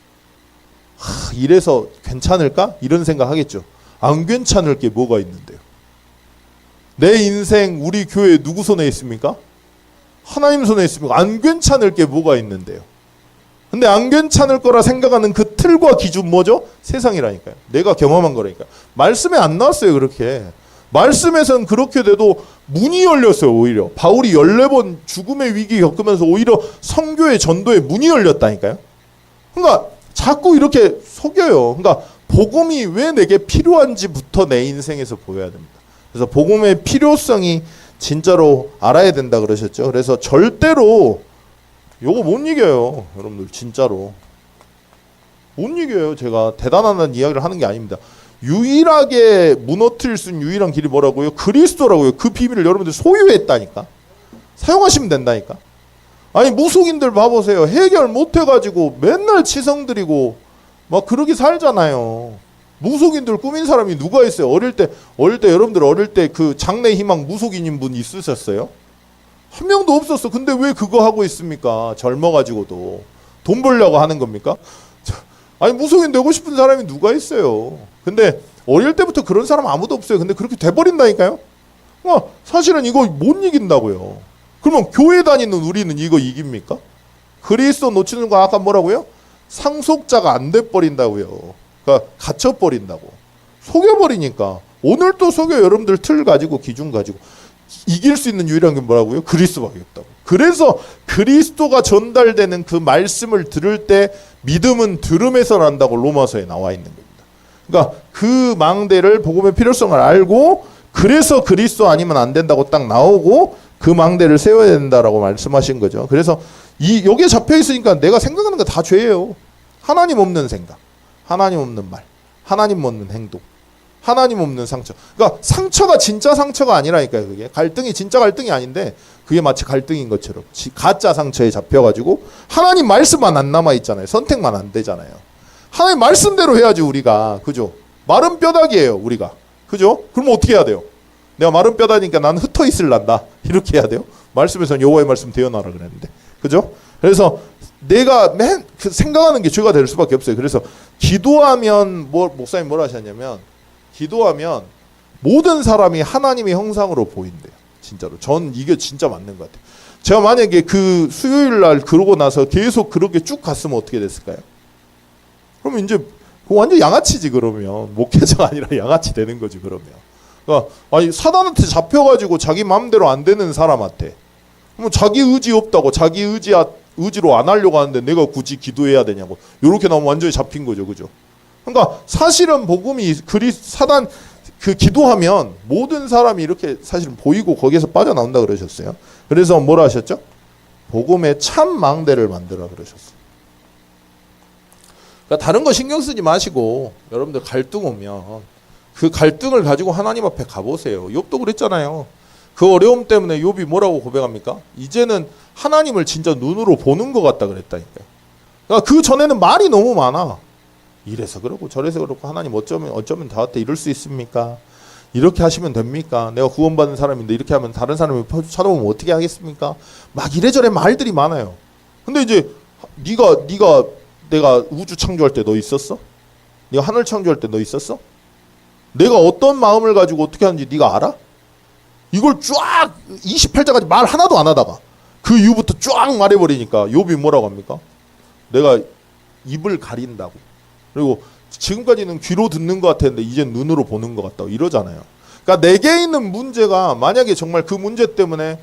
이래서 괜찮을까? 이런 생각 하겠죠. 안 괜찮을 게 뭐가 있는데요. 내 인생 우리 교회 누구 손에 있습니까? 하나님 손에 있습니까? 안 괜찮을 게 뭐가 있는데요. 근데 안 괜찮을 거라 생각하는 그 틀과 기준 뭐죠? 세상이라니까요. 내가 경험한 거라니까요. 말씀에 안 나왔어요. 그렇게. 말씀에서는 그렇게 돼도 문이 열렸어요. 오히려 바울이 14번 죽음의 위기 겪으면서 오히려 선교의 전도에 문이 열렸다니까요. 그러니까 자꾸 이렇게 속여요. 그러니까 복음이 왜 내게 필요한지부터 내 인생에서 보여야 됩니다. 그래서 복음의 필요성이 진짜로 알아야 된다 그러셨죠. 그래서 절대로 요거 못 이겨요. 여러분들 진짜로 못 이겨요. 제가 대단하다는 이야기를 하는 게 아닙니다. 유일하게 무너뜨릴 수 있는 유일한 길이 뭐라고요? 그리스도라고요. 그 비밀을 여러분들 소유했다니까. 사용하시면 된다니까. 아니 무속인들 봐보세요. 해결 못해가지고 맨날 치성드리고 막 그러게 살잖아요. 무속인들 꾸민 사람이 누가 있어요? 어릴 때 여러분들 어릴 때 그 장래 희망 무속인인 분 있으셨어요? 한 명도 없었어. 근데 왜 그거 하고 있습니까? 젊어가지고도 돈 벌려고 하는 겁니까? 아니 무속인 되고 싶은 사람이 누가 있어요? 근데 어릴 때부터 그런 사람 아무도 없어요. 근데 그렇게 돼버린다니까요. 사실은 이거 못 이긴다고요. 그러면 교회 다니는 우리는 이거 이깁니까? 그리스도 놓치는 거 아까 뭐라고요? 상속자가 안 돼버린다고요. 그러니까 갇혀버린다고. 속여버리니까. 오늘 또 속여 여러분들 틀 가지고 기준 가지고 이길 수 있는 유일한 게 뭐라고요? 그리스도밖에 없다고. 그래서 그리스도가 전달되는 그 말씀을 들을 때 믿음은 들음에서 난다고 로마서에 나와 있는 겁니다. 그러니까 그 망대를 복음의 필요성을 알고 그래서 그리스도 아니면 안 된다고 딱 나오고 그 망대를 세워야 된다라고 말씀하신 거죠. 그래서 여기에 잡혀 있으니까 내가 생각하는 거 다 죄예요. 하나님 없는 생각, 하나님 없는 말, 하나님 없는 행동, 하나님 없는 상처. 그러니까 상처가 진짜 상처가 아니라니까요. 그게 갈등이 진짜 갈등이 아닌데 그게 마치 갈등인 것처럼 가짜 상처에 잡혀가지고 하나님 말씀만 안 남아 있잖아요. 선택만 안 되잖아요. 하나님 말씀대로 해야지 우리가. 그죠? 마른 뼈다귀예요 우리가. 그죠? 그럼 어떻게 해야 돼요? 내가 마른 뼈다니까 난 흩어 있을란다. 이렇게 해야 돼요? 말씀에서는 여호와의 말씀 대언하라 그랬는데. 그죠? 그래서 내가 그 생각하는 게 죄가 될 수밖에 없어요. 그래서 기도하면 목사님 뭐라 하셨냐면 기도하면 모든 사람이 하나님의 형상으로 보인대요. 진짜로. 전 이게 진짜 맞는 것 같아요. 제가 만약에 그 수요일 날 그러고 나서 계속 그렇게 쭉 갔으면 어떻게 됐을까요? 그러면 이제 완전 양아치지 그러면. 목회자가 아니라 양아치 되는 거지 그러면. 그러니까 아니 사단한테 잡혀가지고 자기 마음대로 안 되는 사람한테 그럼 자기 의지 없다고 자기 의지로 안 하려고 하는데 내가 굳이 기도해야 되냐고. 이렇게 나오면 완전히 잡힌 거죠. 그죠? 그러니까 사실은 복음이 사단 그 기도하면 모든 사람이 이렇게 사실 보이고 거기에서 빠져나온다 그러셨어요. 그래서 뭐라 하셨죠? 복음의 참 망대를 만들어 그러셨어요. 그러니까 다른 거 신경 쓰지 마시고 여러분들 갈등 오면 그 갈등을 가지고 하나님 앞에 가보세요. 욥도 그랬잖아요. 그 어려움 때문에 욥이 뭐라고 고백합니까? 이제는 하나님을 진짜 눈으로 보는 것 같다 그랬다니까요. 그러니까 그 전에는 말이 너무 많아. 이래서 그러고 저래서 그렇고 하나님 어쩌면 저한테 이럴 수 있습니까? 이렇게 하시면 됩니까? 내가 구원받은 사람인데 이렇게 하면 다른 사람이 쳐다보면 어떻게 하겠습니까? 막 이래저래 말들이 많아요. 근데 이제 내가 우주 창조할 때 너 있었어? 네가 하늘 창조할 때 너 있었어? 내가 어떤 마음을 가지고 어떻게 하는지 네가 알아? 이걸 쫙 28장까지 말 하나도 안 하다가 그 이후부터 쫙 말해버리니까 욥이 뭐라고 합니까? 내가 입을 가린다고. 그리고 지금까지는 귀로 듣는 것 같았는데 이젠 눈으로 보는 것 같다고 이러잖아요. 그러니까 내게 있는 문제가 만약에 정말 그 문제 때문에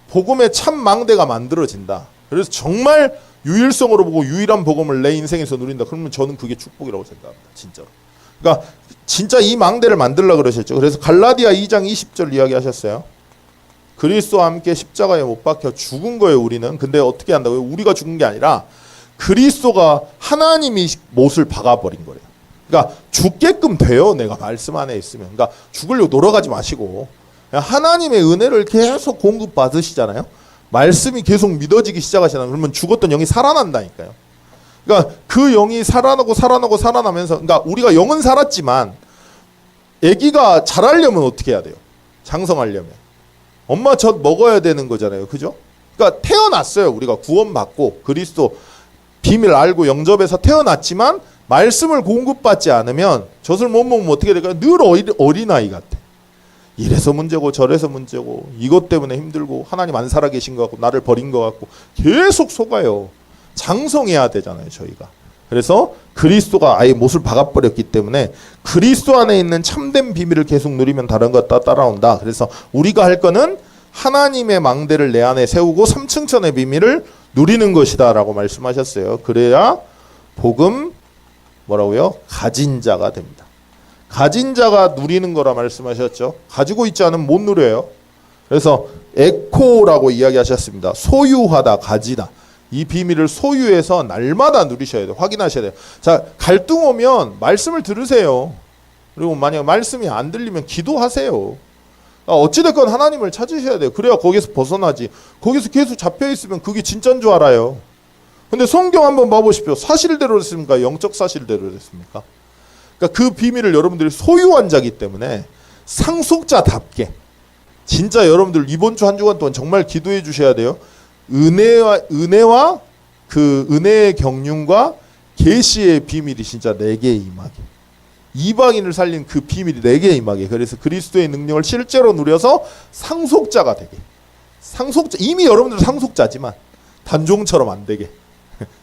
복음의 참 망대가 만들어진다. 그래서 정말 유일성으로 보고 유일한 복음을 내 인생에서 누린다. 그러면 저는 그게 축복이라고 생각합니다. 진짜로. 그러니까 진짜 이 망대를 만들려고 그러셨죠. 그래서 갈라디아 2장 20절 이야기하셨어요. 그리스도와 함께 십자가에 못 박혀 죽은 거예요 우리는. 근데 어떻게 한다고요? 우리가 죽은 게 아니라 그리스도가 하나님이 못을 박아버린 거래요. 그러니까 죽게끔 돼요. 내가 말씀 안에 있으면. 그러니까 죽으려고 놀아가지 마시고 하나님의 은혜를 계속 공급받으시잖아요. 말씀이 계속 믿어지기 시작하시잖아요. 그러면 죽었던 영이 살아난다니까요. 그러니까 그 영이 살아나면서 그러니까 우리가 영은 살았지만 아기가 자라려면 어떻게 해야 돼요? 장성하려면 엄마 젖 먹어야 되는 거잖아요. 그죠? 그러니까 태어났어요. 우리가 구원받고 그리스도 비밀 알고 영접해서 태어났지만 말씀을 공급받지 않으면 젖을 못 먹으면 어떻게 될까요? 늘 어린아이 같아. 이래서 문제고 저래서 문제고 이것 때문에 힘들고 하나님 안 살아계신 것 같고 나를 버린 것 같고 계속 속아요. 장성해야 되잖아요 저희가. 그래서 그리스도가 아예 못을 박아버렸기 때문에 그리스도 안에 있는 참된 비밀을 계속 누리면 다른 것 다 따라온다. 그래서 우리가 할 거는 하나님의 망대를 내 안에 세우고 삼층천의 비밀을 누리는 것이다 라고 말씀하셨어요. 그래야 복음 뭐라고요? 가진 자가 됩니다. 가진 자가 누리는 거라 말씀하셨죠. 가지고 있지 않으면 못 누려요. 그래서 에코라고 이야기하셨습니다. 소유하다, 가지다. 이 비밀을 소유해서 날마다 누리셔야 돼요. 확인하셔야 돼요. 자, 갈등 오면 말씀을 들으세요. 그리고 만약 말씀이 안 들리면 기도하세요. 어찌됐건 하나님을 찾으셔야 돼요. 그래야 거기서 벗어나지. 거기서 계속 잡혀있으면 그게 진짜인 줄 알아요. 근데 성경 한번 봐보십시오. 사실대로 됐습니까? 영적 사실대로 됐습니까? 그러니까 그 비밀을 여러분들이 소유한 자기 때문에 상속자답게 진짜 여러분들 이번 주 한 주간 동안 정말 기도해 주셔야 돼요. 은혜와 그 은혜의 경륜과 계시의 비밀이 진짜 내게 임하게. 이방인을 살린 그 비밀이 내게 임하게. 그래서 그리스도의 능력을 실제로 누려서 상속자가 되게. 상속자, 이미 여러분들 상속자지만 단종처럼 안 되게.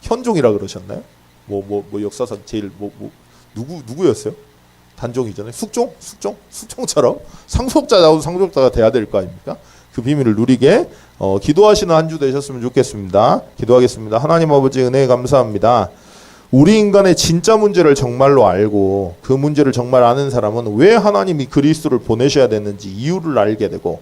현종이라 그러셨나요? 뭐 역사상 제일 누구였어요? 단종이잖아요. 숙종처럼 상속자다운 상속자가 돼야 될 거 아닙니까? 그 비밀을 누리게 기도하시는 한 주 되셨으면 좋겠습니다. 기도하겠습니다. 하나님 아버지 은혜에 감사합니다. 우리 인간의 진짜 문제를 정말로 알고 그 문제를 정말 아는 사람은 왜 하나님이 그리스도를 보내셔야 됐는지 이유를 알게 되고,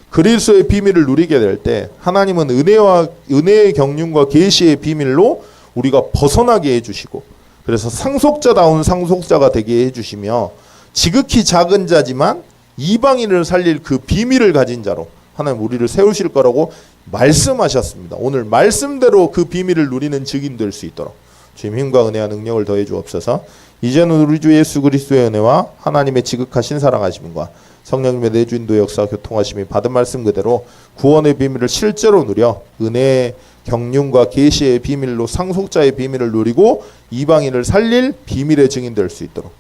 그리스도의 비밀을 누리게 될 때 하나님은 은혜의 경륜과 계시의 비밀로 우리가 벗어나게 해주시고, 그래서 상속자다운 상속자가 되게 해주시며, 지극히 작은 자지만 이방인을 살릴 그 비밀을 가진 자로 하나님 우리를 세우실 거라고 말씀하셨습니다. 오늘 말씀대로 그 비밀을 누리는 증인 될 수 있도록 주님 힘과 은혜와 능력을 더해 주옵소서. 이제는 우리 주 예수 그리스도의 은혜와 하나님의 지극하신 사랑하심과 성령님의 내주인도 역사 교통하심이 받은 말씀 그대로 구원의 비밀을 실제로 누려 은혜의 경륜과 계시의 비밀로 상속자의 비밀을 누리고 이방인을 살릴 비밀의 증인 될 수 있도록,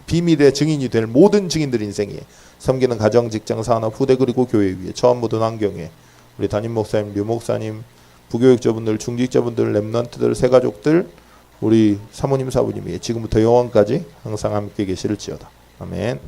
비밀의 증인이 될 모든 증인들 인생에 섬기는 가정, 직장, 산업, 후대 그리고 교회 위에 처음 모든 환경에 우리 담임 목사님, 류 목사님, 부교육자분들, 중직자분들, 렘넌트들, 새가족들, 우리 사모님, 사부님이 지금부터 영원까지 항상 함께 계실지어다. 아멘.